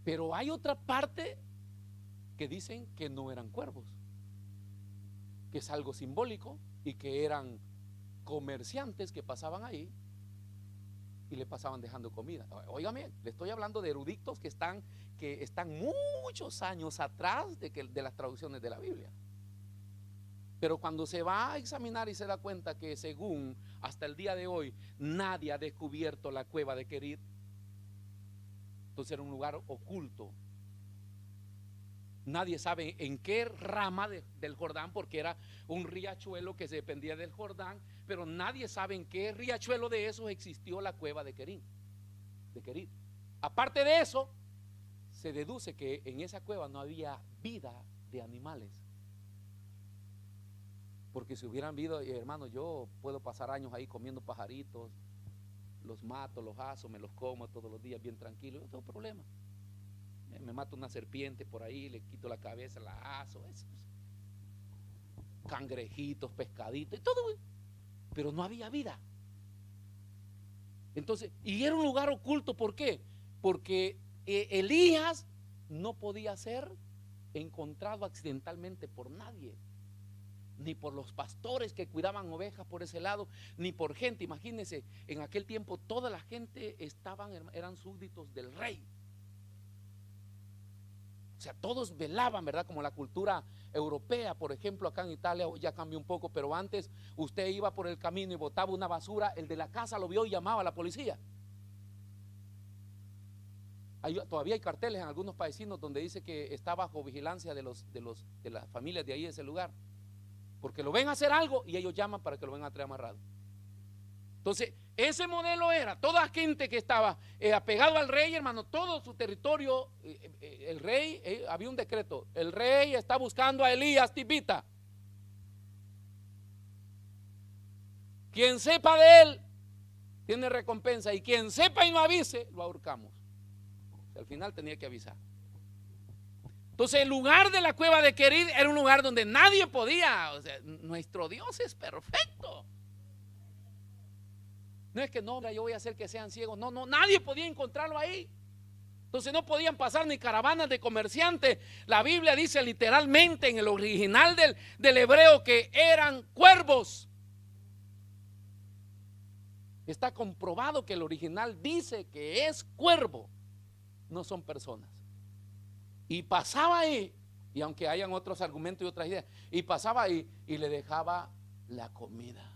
A: Pero hay otra parte que dicen que no eran cuervos, que es algo simbólico y que eran comerciantes que pasaban ahí y le pasaban dejando comida. Óigame, le estoy hablando de eruditos que están muchos años atrás de las traducciones de la Biblia. Pero cuando se va a examinar y se da cuenta que según hasta el día de hoy nadie ha descubierto la cueva de Kerit, entonces era un lugar oculto. Nadie sabe en qué rama del Jordán, porque era un riachuelo que se dependía del Jordán, pero nadie sabe en qué riachuelo de esos existió la cueva de Kerit. Aparte de eso, se deduce que en esa cueva no había vida de animales. Porque si hubieran habido, hermano, yo puedo pasar años ahí comiendo pajaritos, los mato, los aso, me los como todos los días bien tranquilo, no tengo problema. Me mato una serpiente por ahí, le quito la cabeza, la aso, esos cangrejitos, pescaditos y todo, pero no había vida. Entonces, y era un lugar oculto, ¿por qué? Porque Elías no podía ser encontrado accidentalmente por nadie, ni por los pastores que cuidaban ovejas por ese lado, ni por gente. Imagínense, en aquel tiempo toda la gente eran súbditos del rey. O sea, todos velaban, ¿verdad? Como la cultura europea, por ejemplo, acá en Italia ya cambió un poco, pero antes usted iba por el camino y botaba una basura, el de la casa lo vio y llamaba a la policía. Todavía hay carteles en algunos países donde dice que está bajo vigilancia de las familias de ahí, de ese lugar, porque lo ven hacer algo y ellos llaman para que lo vengan a traer amarrado. Entonces, ese modelo era toda gente que estaba apegado al rey, hermano, todo su territorio. El rey, había un decreto: el rey está buscando a Elías Tibita. Quien sepa de él tiene recompensa, y quien sepa y no avise, lo ahorcamos. O sea, al final tenía que avisar. Entonces, el lugar de la cueva de Kerit era un lugar donde nadie podía. O sea, nuestro Dios es perfecto. No es que no, yo voy a hacer que sean ciegos. No, nadie podía encontrarlo ahí. Entonces no podían pasar ni caravanas de comerciantes. La Biblia dice literalmente en el original del hebreo que eran cuervos. Está comprobado que el original dice que es cuervo, no son personas. Y pasaba ahí, y aunque hayan otros argumentos y otras ideas, y pasaba ahí y le dejaba la comida.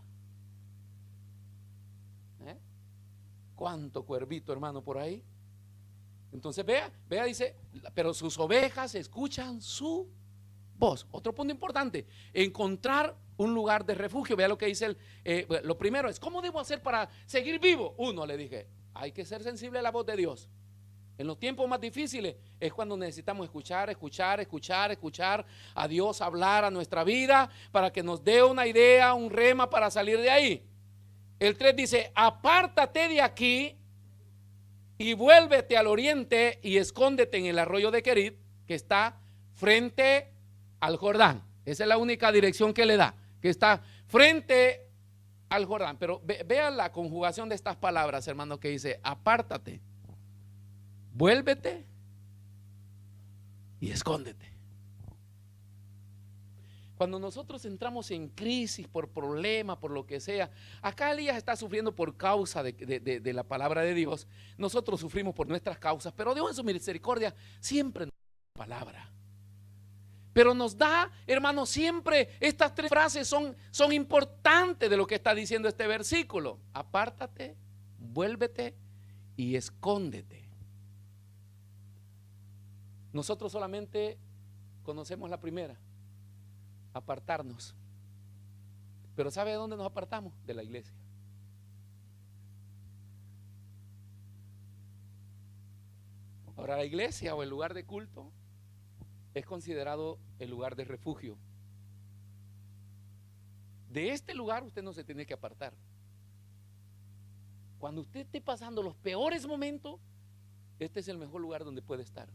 A: ¿Cuánto cuervito, hermano, por ahí? Entonces vea, dice, pero sus ovejas escuchan su voz. Otro punto importante: encontrar un lugar de refugio. Vea lo que dice lo primero es: ¿cómo debo hacer para seguir vivo? Uno, le dije, hay que ser sensible a la voz de Dios. En los tiempos más difíciles es cuando necesitamos escuchar a Dios hablar a nuestra vida para que nos dé una idea, un rema para salir de ahí. El 3 dice: apártate de aquí y vuélvete al oriente y escóndete en el arroyo de Kerit, que está frente al Jordán. Esa es la única dirección que le da, que está frente al Jordán. Pero vean la conjugación de estas palabras, hermano, que dice: apártate, vuélvete y escóndete. Cuando nosotros entramos en crisis por problema, por lo que sea, acá Elías está sufriendo por causa de la palabra de Dios. Nosotros sufrimos por nuestras causas, pero Dios en su misericordia siempre nos da palabra. Pero nos da, hermano, siempre estas tres frases son importantes de lo que está diciendo este versículo: apártate, vuélvete y escóndete. Nosotros solamente conocemos la primera: apartarnos. Pero ¿sabe de dónde nos apartamos? De la iglesia. Ahora, la iglesia o el lugar de culto es considerado el lugar de refugio. De este lugar usted no se tiene que apartar. Cuando usted esté pasando los peores momentos, este es el mejor lugar donde puede estar.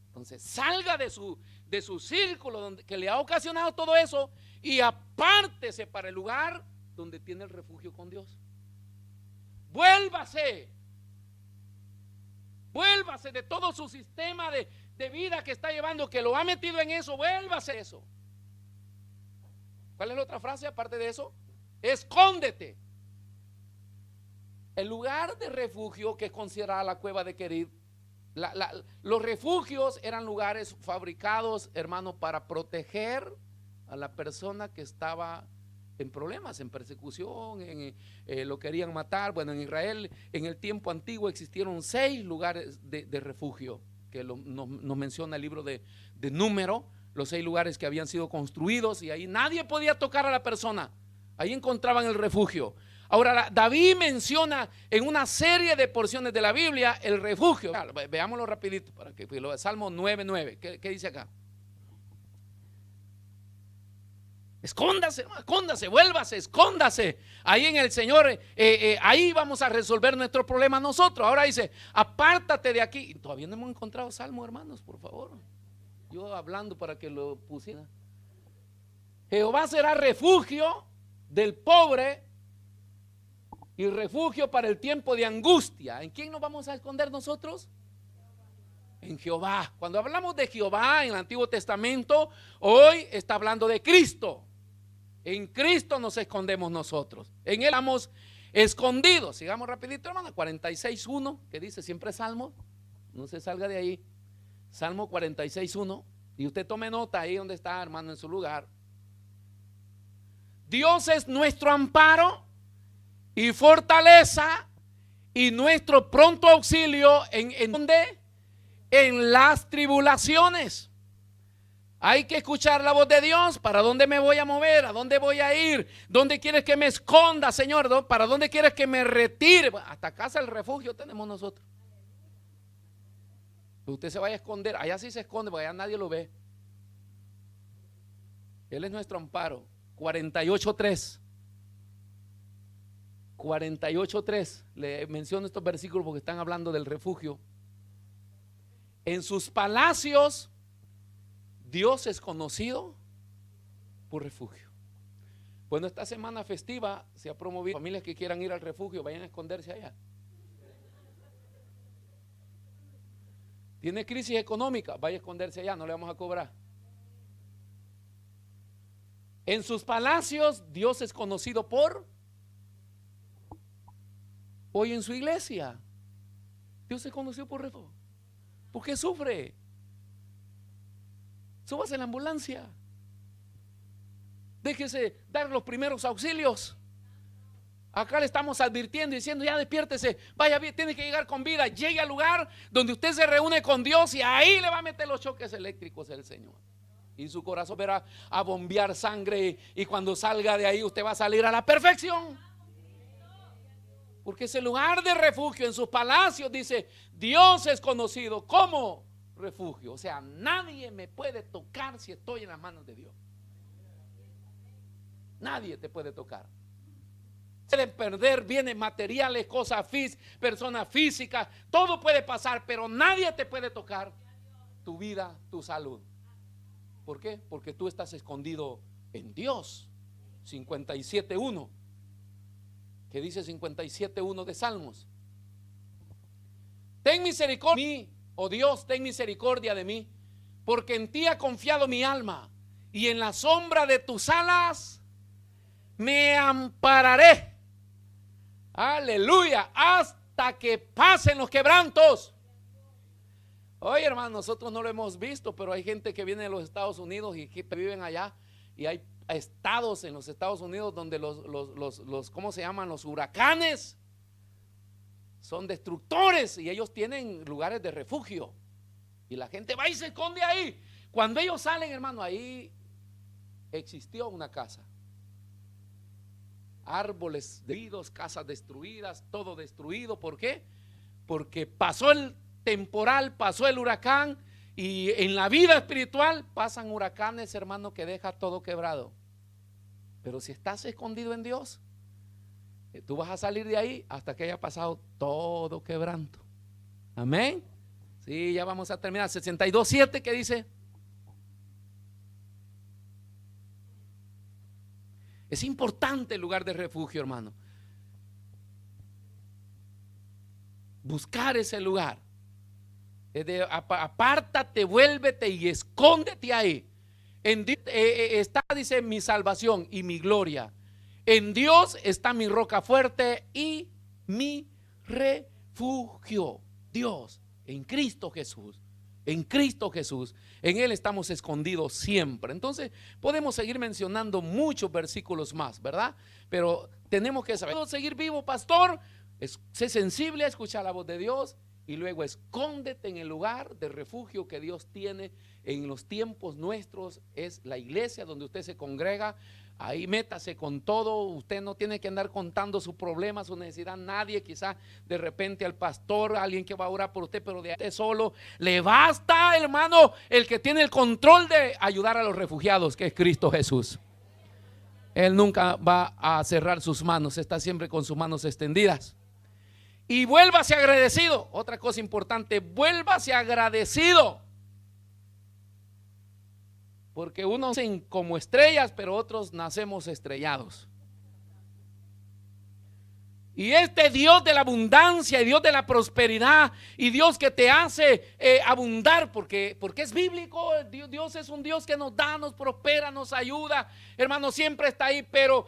A: Entonces salga de su círculo que le ha ocasionado todo eso y apártese para el lugar donde tiene el refugio con Dios. Vuélvase de todo su sistema de vida que está llevando, que lo ha metido en eso. Vuélvase de eso. ¿Cuál es la otra frase aparte de eso? Escóndete. El lugar de refugio que es considerada la cueva de Querid. Los refugios eran lugares fabricados, hermano, para proteger a la persona que estaba en problemas, en persecución, lo querían matar. Bueno, en Israel en el tiempo antiguo existieron 6 lugares de refugio que nos menciona el libro de Número, los 6 lugares que habían sido construidos, y ahí nadie podía tocar a la persona, ahí encontraban el refugio. Ahora, David menciona en una serie de porciones de la Biblia el refugio. Veámoslo rapidito para que Salmo 9:9. ¿Qué dice acá? Escóndase, escóndase, vuélvase, escóndase ahí en el Señor. Ahí vamos a resolver nuestro problema nosotros. Ahora dice: apártate de aquí. Todavía no hemos encontrado Salmo, hermanos, por favor. Yo hablando para que lo pusiera. Jehová será refugio del pobre y refugio para el tiempo de angustia. ¿En quién nos vamos a esconder nosotros? En Jehová. Cuando hablamos de Jehová en el Antiguo Testamento, hoy está hablando de Cristo. En Cristo nos escondemos nosotros. En Él estamos escondidos. Sigamos rapidito, hermano. 46:1, que dice siempre Salmo. No se salga de ahí. Salmo 46:1. Y usted tome nota ahí donde está, hermano, en su lugar. Dios es nuestro amparo y fortaleza y nuestro pronto auxilio ¿en dónde? En las tribulaciones. Hay que escuchar la voz de Dios. ¿Para dónde me voy a mover? ¿A dónde voy a ir? ¿Dónde quieres que me esconda, Señor? ¿Para dónde quieres que me retire? Hasta casa el refugio tenemos nosotros. Usted se vaya a esconder. Allá sí se esconde porque allá nadie lo ve. Él es nuestro amparo. 48:3. 48:3. Le menciono estos versículos porque están hablando del refugio. En sus palacios Dios es conocido por refugio. Bueno, esta semana festiva se ha promovido familias que quieran ir al refugio, vayan a esconderse allá. Tiene crisis económica, vaya a esconderse allá, no le vamos a cobrar. En sus palacios Dios es conocido por. Hoy en su iglesia Dios es conocido por refugio. ¿Por qué sufre? Súbase en la ambulancia. Déjese dar los primeros auxilios. Acá le estamos advirtiendo y diciendo: ya despiértese, vaya bien, tiene que llegar con vida. Llegue al lugar donde usted se reúne con Dios y ahí le va a meter los choques eléctricos el Señor. Y su corazón verá a bombear sangre, y cuando salga de ahí usted va a salir a la perfección. Porque ese lugar de refugio en sus palacios, dice, Dios es conocido como refugio. O sea, nadie me puede tocar si estoy en las manos de Dios. Nadie te puede tocar. Pueden perder bienes materiales, cosas físicas, personas físicas, todo puede pasar, pero nadie te puede tocar tu vida, tu salud. ¿Por qué? Porque tú estás escondido en Dios. 57:1. ¿Qué dice 57:1 de Salmos? Ten misericordia de mí, oh Dios, ten misericordia de mí, porque en ti ha confiado mi alma, y en la sombra de tus alas me ampararé. Aleluya, hasta que pasen los quebrantos. Oye, hermano, nosotros no lo hemos visto, pero hay gente que viene de los Estados Unidos y que viven allá, y hay estados en los Estados Unidos donde los ¿cómo se llaman? Los huracanes son destructores, y ellos tienen lugares de refugio, y la gente va y se esconde ahí. Cuando ellos salen, hermano, ahí existió una casa, árboles destruidos, casas destruidas, todo destruido. ¿Por qué? Porque pasó el temporal, pasó el huracán, y en la vida espiritual pasan huracanes, hermano, que deja todo quebrado. Pero si estás escondido en Dios, tú vas a salir de ahí hasta que haya pasado todo quebranto. Amén. Sí, ya vamos a terminar. 62:7, ¿qué dice? Es importante el lugar de refugio, hermano. Buscar ese lugar. Apártate, vuélvete y escóndete ahí. En Dios está, dice, mi salvación y mi gloria. En Dios está mi roca fuerte y mi refugio. Dios, en Cristo Jesús. En Cristo Jesús, en Él estamos escondidos siempre. Entonces podemos seguir mencionando muchos versículos más, ¿verdad? Pero tenemos que saber, ¿puedo seguir vivo, pastor? Sé sensible a escuchar la voz de Dios, y luego escóndete en el lugar de refugio que Dios tiene en los tiempos nuestros. Es la iglesia donde usted se congrega. Ahí métase con todo. Usted no tiene que andar contando su problema, su necesidad. Nadie, quizá de repente al pastor, alguien que va a orar por usted, pero de usted solo. Le basta, hermano, el que tiene el control de ayudar a los refugiados, que es Cristo Jesús. Él nunca va a cerrar sus manos, está siempre con sus manos extendidas. Y vuélvase agradecido. Otra cosa importante, vuélvase agradecido. Porque unos nacen como estrellas, pero otros nacemos estrellados. Y este Dios de la abundancia, y Dios de la prosperidad, y Dios que te hace abundar, porque es bíblico. Dios es un Dios que nos da, nos prospera, nos ayuda, hermano, siempre está ahí. Pero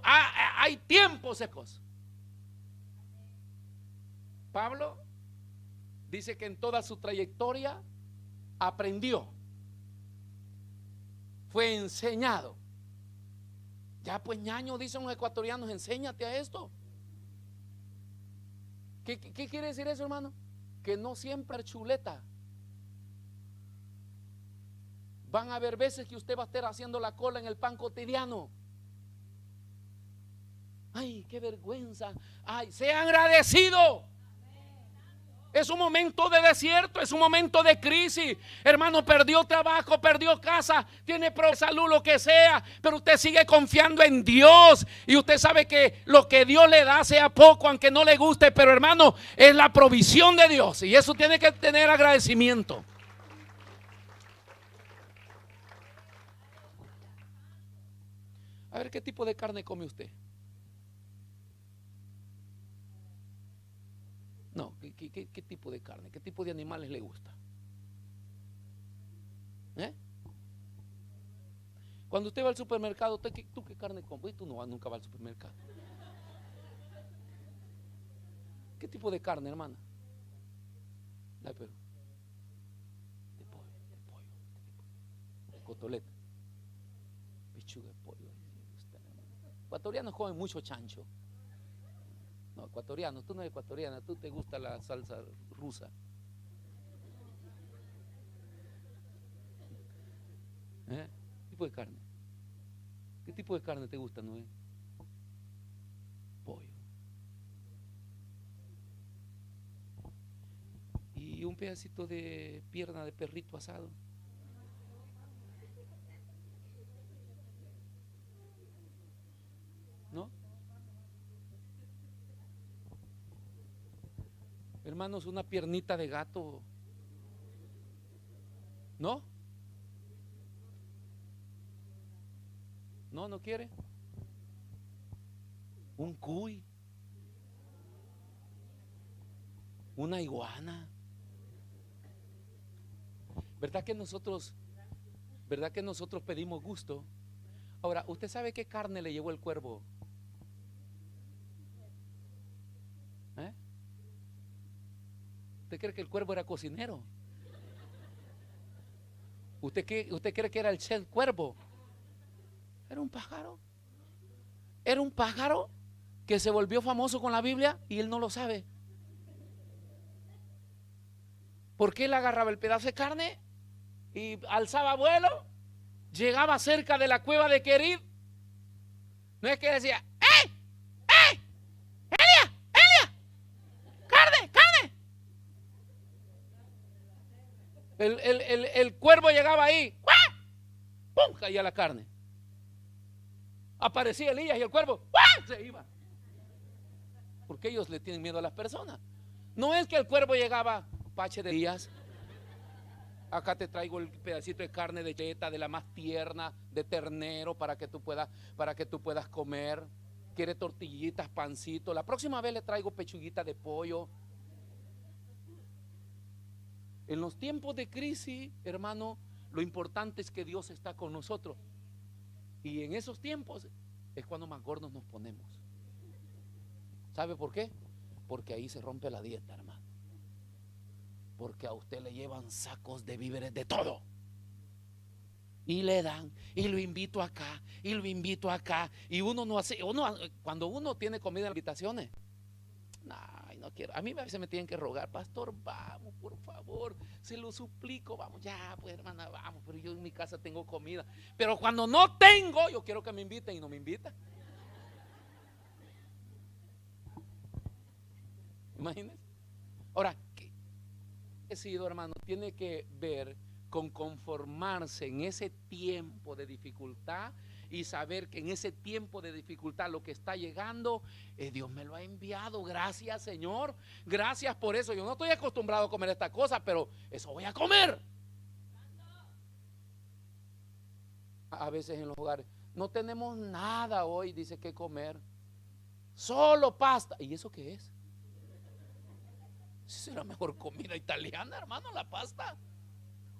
A: hay tiempos secos. Pablo dice que en toda su trayectoria aprendió, fue enseñado. Ya pues, ñaño, dicen los ecuatorianos, enséñate a esto. ¿Qué quiere decir eso, hermano? Que no siempre es chuleta. Van a haber veces que usted va a estar haciendo la cola en el pan cotidiano. Ay, qué vergüenza. Ay, sean agradecidos. Es un momento de desierto, es un momento de crisis. Hermano, perdió trabajo, perdió casa, tiene salud, lo que sea, pero usted sigue confiando en Dios. Y usted sabe que lo que Dios le da, sea poco, aunque no le guste, pero hermano, es la provisión de Dios. Y eso tiene que tener agradecimiento. A ver, ¿qué tipo de carne come usted? No, ¿qué tipo de carne? ¿Qué tipo de animales le gusta? Cuando usted va al supermercado, ¿tú qué carne comes? Tú nunca vas al supermercado. ¿Qué tipo de carne, hermana? Ay, pero de pollo, de cotoleta, pechuga de pollo. Ecuatorianos comen mucho chancho. No, ecuatoriano, tú no eres ecuatoriana, tú te gusta la salsa rusa. ¿Qué tipo de carne? ¿Qué tipo de carne te gusta, Noé? Pollo. Y un pedacito de pierna de perrito asado. ¿No? Hermanos, una piernita de gato. ¿No?
B: No, no quiere. Un cuy, una iguana. ¿Verdad que nosotros pedimos gusto? Ahora, ¿usted sabe qué carne le llevó el cuervo? ¿Eh? ¿Usted cree que el cuervo era cocinero? ¿Usted cree que era el chef cuervo? Era un pájaro. Era un pájaro que se volvió famoso con la Biblia y él no lo sabe. Porque él agarraba el pedazo de carne y alzaba vuelo, llegaba cerca de la cueva de Querib. No es que decía, ¡eh! ¡eh! ¡Elia! ¡Elia! ¡Carne! ¡Carne! El cuervo llegaba ahí, ¡pum! Caía la carne. Aparecía Elías y el cuervo se iba. Porque ellos le tienen miedo a las personas. No es que el cuervo llegaba, Pache de Elías, acá te traigo el pedacito de carne de cheta, de la más tierna, de ternero, para que tú puedas comer. Quiere tortillitas, pancito. La próxima vez le traigo pechuguita de pollo. En los tiempos de crisis, hermano, lo importante es que Dios está con nosotros. Y en esos tiempos es cuando más gordos nos ponemos. ¿Sabe por qué? Porque ahí se rompe la dieta, hermano. Porque a usted le llevan sacos de víveres de todo. Y le dan, y lo invito acá, y lo invito acá. Y uno no hace, cuando uno tiene comida en habitaciones, ay, no quiero. A mí a veces me tienen que rogar, pastor, vamos, por favor, se lo suplico, vamos, ya, pues hermana, vamos, pero yo en mi casa tengo comida. Pero cuando no tengo, yo quiero que me inviten y no me invitan. Imagínense. Ahora, ¿qué he sido, hermano? Tiene que ver con conformarse en ese tiempo de dificultad y saber que en ese tiempo de dificultad lo que está llegando, Dios me lo ha enviado. Gracias, Señor. Gracias por eso. Yo no estoy acostumbrado a comer esta cosa, pero eso voy a comer. A veces en los hogares no tenemos nada hoy, dice, que comer. Solo pasta. ¿Y eso qué es? Será mejor comida italiana, hermano, la pasta.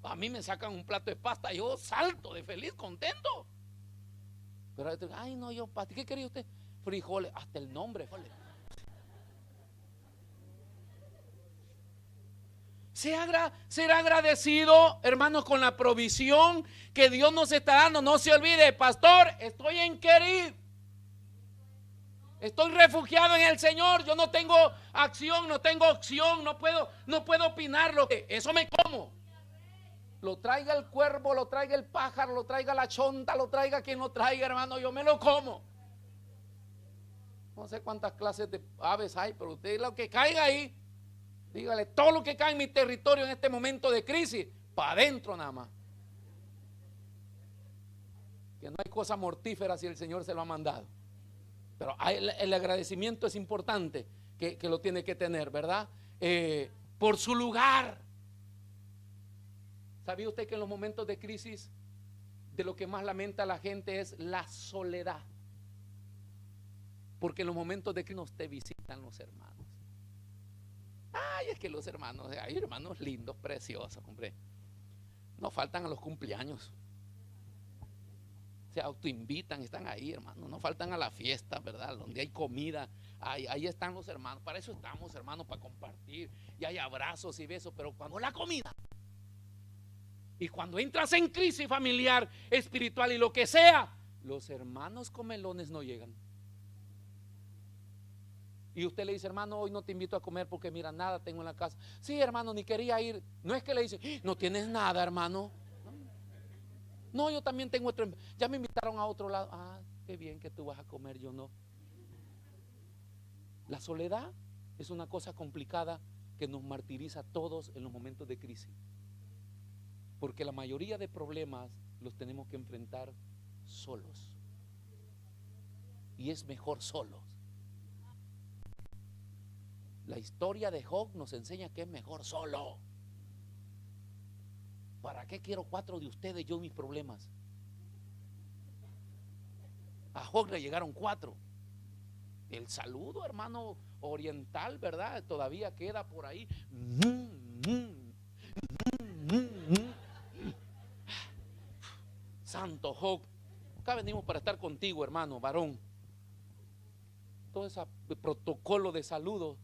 B: A mí me sacan un plato de pasta, yo salto de feliz, contento. Pero ay, no, yo pasta. ¿Qué quería usted? Frijoles, hasta el nombre, frijoles. Será agradecido, hermanos, con la provisión que Dios nos está dando. No se olvide, pastor, estoy en Querib. Estoy refugiado en el Señor. Yo no tengo acción, no tengo opción, no puedo opinar lo que eso me como. Lo traiga el cuervo, lo traiga el pájaro, lo traiga la chonta, lo traiga quien lo traiga, hermano, yo me lo como. No sé cuántas clases de aves hay, pero usted lo que caiga ahí, dígale, todo lo que cae en mi territorio en este momento de crisis, para adentro nada más. Que no hay cosa mortífera si el Señor se lo ha mandado. Pero el agradecimiento es importante, que lo tiene que tener, ¿verdad? Por su lugar. ¿Sabía usted que en los momentos de crisis de lo que más lamenta la gente es la soledad? Porque en los momentos de crisis nos te visitan los hermanos. Ay, es que los hermanos, hay hermanos lindos, preciosos, hombre. No faltan a los cumpleaños. Se autoinvitan, están ahí, hermanos. No faltan a la fiesta, ¿verdad? Donde hay comida, ahí están los hermanos. Para eso estamos, hermanos, para compartir. Y hay abrazos y besos, pero cuando la comida, y cuando entras en crisis familiar, espiritual y lo que sea, los hermanos comelones no llegan. Y usted le dice, hermano, hoy no te invito a comer porque mira, nada tengo en la casa. Sí, hermano, ni quería ir. No es que le dice, no tienes nada, hermano. No, yo también tengo otro. Ya me invitaron a otro lado. Ah, qué bien que tú vas a comer, yo no. La soledad es una cosa complicada que nos martiriza a todos en los momentos de crisis. Porque la mayoría de problemas los tenemos que enfrentar solos. Y es mejor solos. La historia de Job nos enseña que es mejor solo. ¿Para qué quiero 4 de ustedes yo mis problemas? A Job le llegaron 4. El saludo, hermano, oriental, ¿verdad? Todavía queda por ahí. Santo Job, acá venimos para estar contigo, hermano, varón. Todo ese protocolo de saludo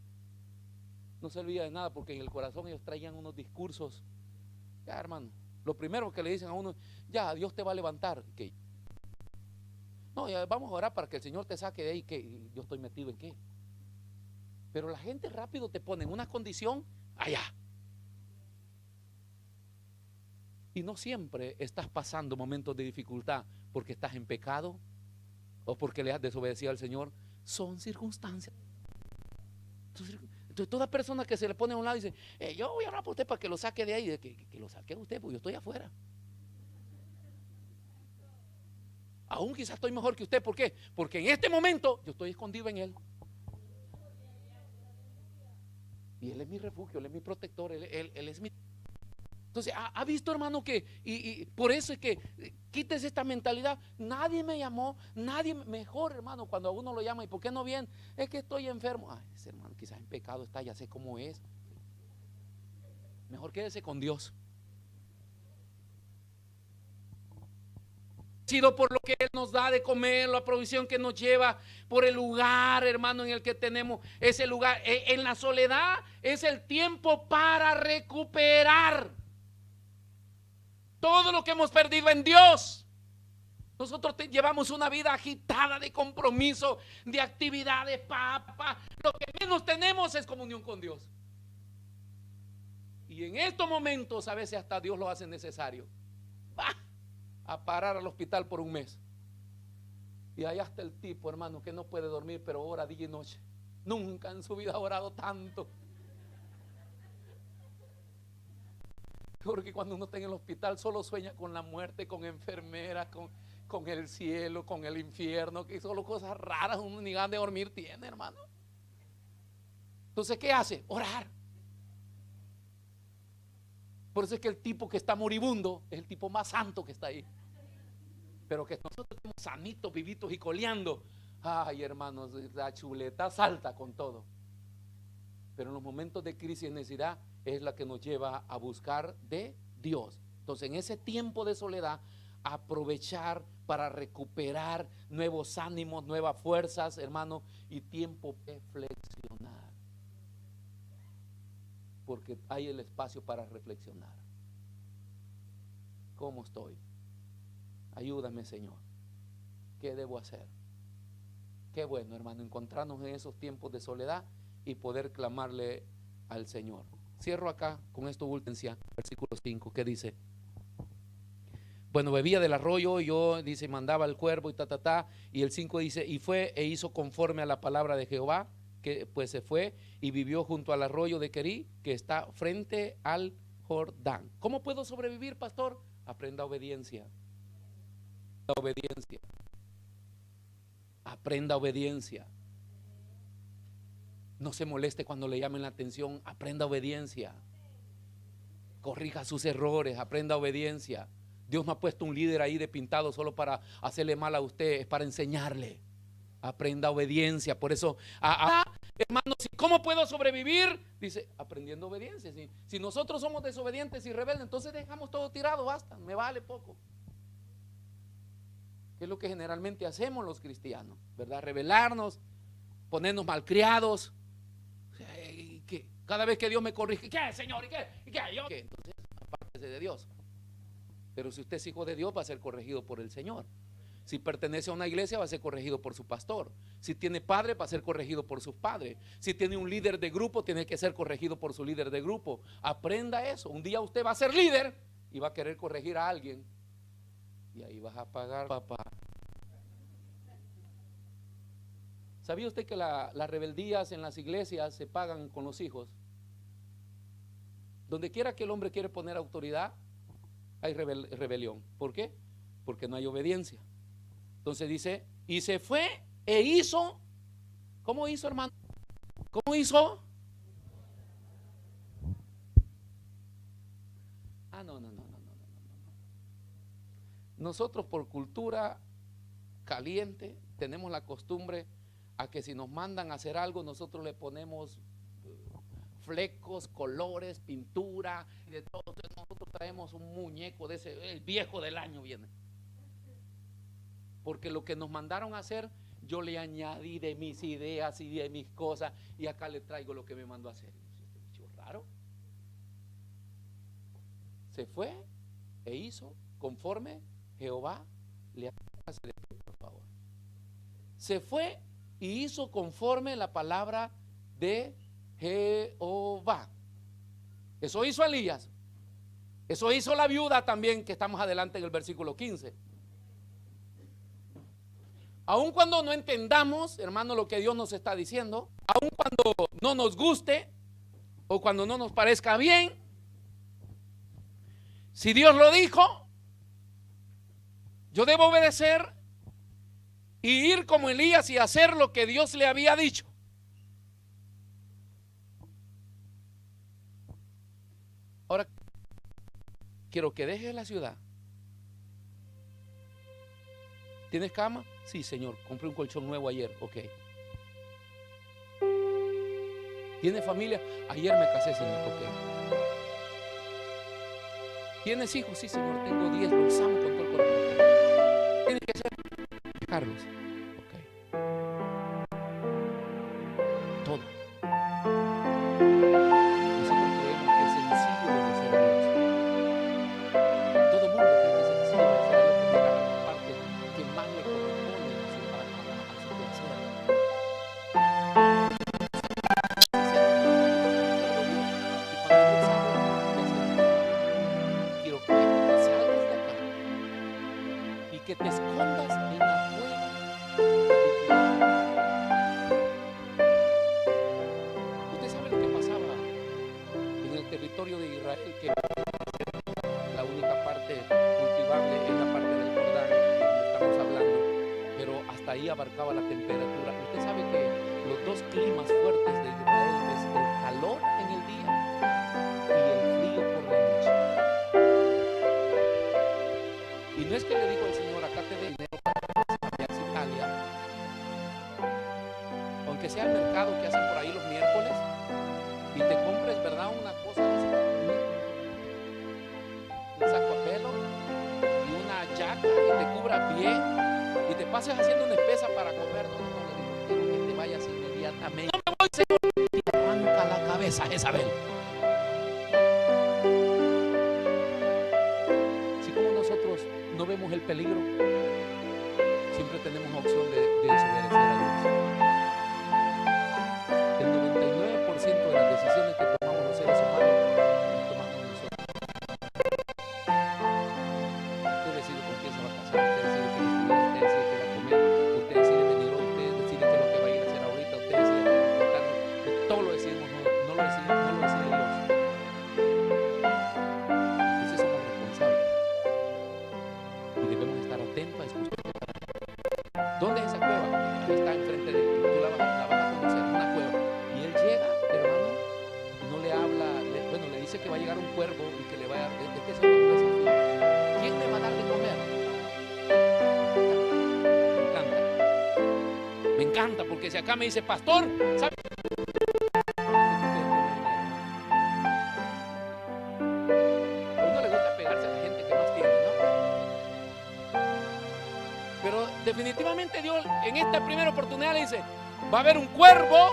B: no servía de nada, porque en el corazón ellos traían unos discursos. Ya, hermano, lo primero que le dicen a uno, ya, Dios te va a levantar. ¿Qué? No, ya vamos a orar para que el Señor te saque de ahí. ¿Qué? Yo estoy metido en qué. Pero la gente rápido te pone en una condición allá. Y no siempre estás pasando momentos de dificultad porque estás en pecado o porque le has desobedecido al Señor. Son circunstancias. Entonces toda persona que se le pone a un lado dice, yo voy a hablar por usted para que lo saque de ahí. Que lo saque usted, porque yo estoy afuera. Aún quizás estoy mejor que usted. ¿Por qué? Porque en este momento yo estoy escondido en Él. Y Él es mi refugio, Él es mi protector, Él es mi... Entonces, ¿ha visto, hermano, que y por eso es que quites esta mentalidad? Nadie me llamó, nadie, mejor, hermano, cuando a uno lo llama, ¿y por qué no viene? Es que estoy enfermo. Ay, ese hermano quizás en pecado está, ya sé cómo es. Mejor quédese con Dios. Sido por lo que Él nos da de comer, la provisión que nos lleva, por el lugar, hermano, en el que tenemos ese lugar. En la soledad es el tiempo para recuperar todo lo que hemos perdido en Dios. Nosotros llevamos una vida agitada de compromiso, de actividades, lo que menos tenemos es comunión con Dios. Y en estos momentos a veces hasta Dios lo hace necesario. A parar al hospital por un mes. Y allá está el tipo, hermano, que no puede dormir, pero ora día y noche. Nunca en su vida ha orado tanto. Porque cuando uno está en el hospital solo sueña con la muerte, con enfermeras, con el cielo, con el infierno, que solo cosas raras, uno ni ganas de dormir tiene, hermano. Entonces, ¿qué hace? Orar. Por eso es que el tipo que está moribundo es el tipo más santo que está ahí. Pero que nosotros estamos sanitos, vivitos y coleando. Ay, hermanos, la chuleta salta con todo. Pero en los momentos de crisis y necesidad es la que nos lleva a buscar de Dios. Entonces, en ese tiempo de soledad, aprovechar para recuperar nuevos ánimos, nuevas fuerzas, hermano, y tiempo de reflexionar. Porque hay el espacio para reflexionar. ¿Cómo estoy? Ayúdame, Señor. ¿Qué debo hacer? Qué bueno, hermano, encontrarnos en esos tiempos de soledad y poder clamarle al Señor. Cierro acá con esto último, versículo 5, que dice: bueno, bebía del arroyo, yo, dice, mandaba al cuervo y el 5 dice, y fue e hizo conforme a la palabra de Jehová, que pues se fue y vivió junto al arroyo de Querí, que está frente al Jordán. ¿Cómo puedo sobrevivir, pastor? Aprenda obediencia. Obediencia. Aprenda obediencia. No se moleste cuando le llamen la atención. Aprenda obediencia. Corrija sus errores. Aprenda obediencia. Dios no ha puesto un líder ahí de pintado solo para hacerle mal a usted. Es para enseñarle. Aprenda obediencia. Por eso, hermanos, ¿cómo puedo sobrevivir? Dice, aprendiendo obediencia. Si nosotros somos desobedientes y rebeldes, entonces dejamos todo tirado. Basta, me vale poco. ¿Qué es lo que generalmente hacemos los cristianos? ¿Verdad? Rebelarnos, ponernos malcriados. ¿Qué? Cada vez que Dios me corrige, ¿qué, Señor? ¿Y qué? ¿Yo? ¿Qué? Entonces, apártese de Dios. Pero si usted es hijo de Dios, va a ser corregido por el Señor. Si pertenece a una iglesia, va a ser corregido por su pastor. Si tiene padre, va a ser corregido por sus padres. Si tiene un líder de grupo, tiene que ser corregido por su líder de grupo. Aprenda eso. Un día usted va a ser líder y va a querer corregir a alguien. Y ahí vas a pagar, papá. ¿Sabía usted que las rebeldías en las iglesias se pagan con los hijos? Donde quiera que el hombre quiere poner autoridad, hay rebelión. ¿Por qué? Porque no hay obediencia. Entonces dice, y se fue e hizo. ¿Cómo hizo, hermano? ¿Cómo hizo? No. Nosotros por cultura caliente, tenemos la costumbre a que si nos mandan a hacer algo, nosotros le ponemos flecos, colores, pintura y de todo. Entonces nosotros traemos un muñeco de ese, el viejo del año viene. Porque lo que nos mandaron a hacer, yo le añadí de mis ideas y de mis cosas, y acá le traigo lo que me mandó a hacer. Este bicho raro. Se fue e hizo conforme Jehová le había dicho, por favor. Se fue y hizo conforme la palabra de Jehová. Eso hizo Elías. Eso hizo la viuda también, que estamos adelante en el versículo 15. Aun cuando no entendamos, hermano, lo que Dios nos está diciendo, aun cuando no nos guste o cuando no nos parezca bien, si Dios lo dijo, yo debo obedecer y ir como Elías y hacer lo que Dios le había dicho. Ahora, quiero que dejes la ciudad. ¿Tienes cama? Sí, Señor, compré un colchón nuevo ayer. Ok. ¿Tienes familia? Ayer me casé, Señor. Ok. ¿Tienes hijos? Sí, Señor, tengo 10, los amo con todo el corazón. Okay. ¿Tienes que hacer? Carlos. Ok. Todo. Nosotros creemos que es sencillo obedecer a Dios. Todo el mundo cree que es sencillo obedecer a Dios, porque es la parte que más le corresponde a su placer. Quiero que salgas de acá y que te escondas en la cueva de Jehová. Usted sabe lo que pasaba en el territorio de Israel, que la única parte cultivable es la parte del Jordán, donde estamos hablando, pero hasta ahí abarcaba la temperatura. Usted sabe que los dos climas fuertes de Israel es el calor en el día y el frío por la noche. Y no es que le dijo el Señor, acá te dé dinero para que cambiarse a Italia, aunque sea el mercado que hacen por ahí los miércoles, y te compres, ¿verdad?, una cosa de esa, un saco a pelo y una yaca, y te cubra bien y te pases haciendo una espesa para comer. No, le digo, quiero que te vayas inmediatamente. No me voy, Señor. Y arranca la cabeza, Jezabel. Si como nosotros no vemos el peligro, siempre tenemos opción de desobedecer a Dios. El 99% de las decisiones que tomamos los seres humanos las tomamos nosotros. Usted decide con quién se va a casar, usted decide qué estudiar, usted decide qué va a comer, usted decide venir hoy, usted decide qué es lo que va a ir a hacer ahorita, usted decide qué va a contar. Todo lo decidimos, no lo decide Dios. Entonces somos responsables y debemos estar atentos a escuchar. ¿Dónde es esa cueva? Está enfrente de ti, tú la vas a conocer, una cueva. Y él llega, hermano, y no le habla, le dice que va a llegar un cuervo y que le va a dar, es que eso es un desafío. ¿Quién me va a dar de comer? Me encanta, porque si acá me dice, pastor, ¿sabe? A uno le gusta pegarse a la gente que más tiene, ¿no? Pero definitivamente Dios en esta primera oportunidad le dice, va a haber un cuervo.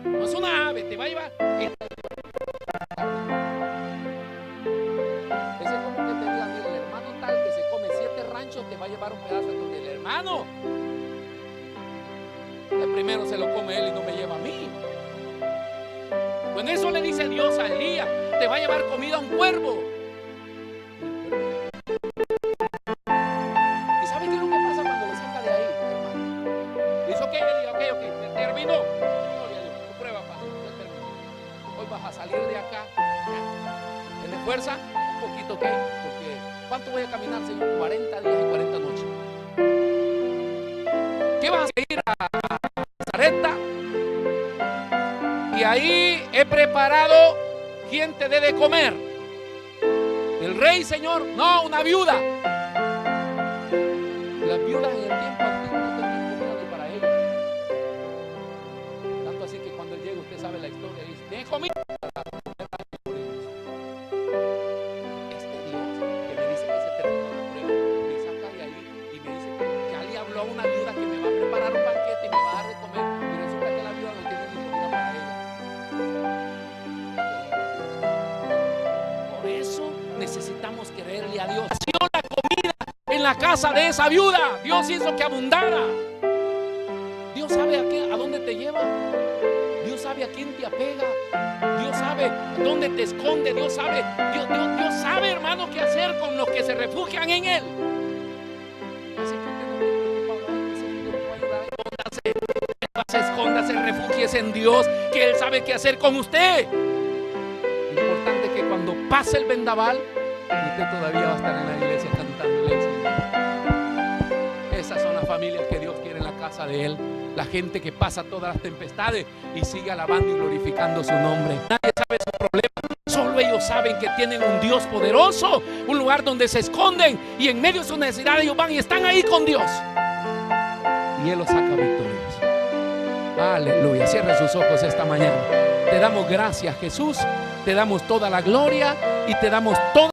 B: No es una ave, te va a llevar. Ese es como que te diga, mira, el hermano tal que se come 7 ranchos te va a llevar un pedazo, en donde el hermano, el primero se lo come él y no me lleva a mí. Bueno, eso le dice Dios a Elías, te va a llevar comida a un cuervo. ¿Y sabe qué es lo que pasa cuando lo saca de ahí, hermano? Le dice, ok, Elías, ok, terminó. Gloria a Dios, tu prueba, padre, ya terminó. Hoy vas a salir de acá. ¿Tienes fuerza? Un poquito, ok, porque ¿cuánto voy a caminar, Señor? 40 días y 40 noches. ¿Qué vas a ir a Zareta? Y ahí he preparado quien te dé de comer. El rey, Señor, no, una viuda. viudas en el tiempo antiguo no tenían comida ni para ellos. Tanto así que cuando él llega, usted sabe la historia, dice: ¿tiene comida? Este Dios que me dice que se terminó la prueba, me saca de ahí y me dice que Ali habló a una viuda que me va a preparar un banquete y me va a dar de comer, y resulta que la viuda no tiene ni comida para ella. Por eso necesitamos creerle a Dios. La comida en la casa de esa viuda, Dios hizo que abundara. Dios sabe a dónde te lleva. Dios sabe a quién te apega. Dios sabe dónde te esconde. Dios sabe, Dios sabe, hermano, qué hacer con los que se refugian en Él. Así que usted no esté preocupado. Escóndase, refúgiese en Dios, que Él sabe qué hacer con usted. Lo importante es que cuando pase el vendaval, usted todavía va a estar en la iglesia cantándole al Señor. Esas son las familias que Dios quiere en la casa de Él. La gente que pasa todas las tempestades y sigue alabando y glorificando su nombre. Nadie sabe su problema. Solo ellos saben que tienen un Dios poderoso, un lugar donde se esconden, y en medio de su necesidad ellos van y están ahí con Dios. Y Él los saca victoriosos. Aleluya. Cierre sus ojos esta mañana. Te damos gracias, Jesús. Te damos toda la gloria y te damos toda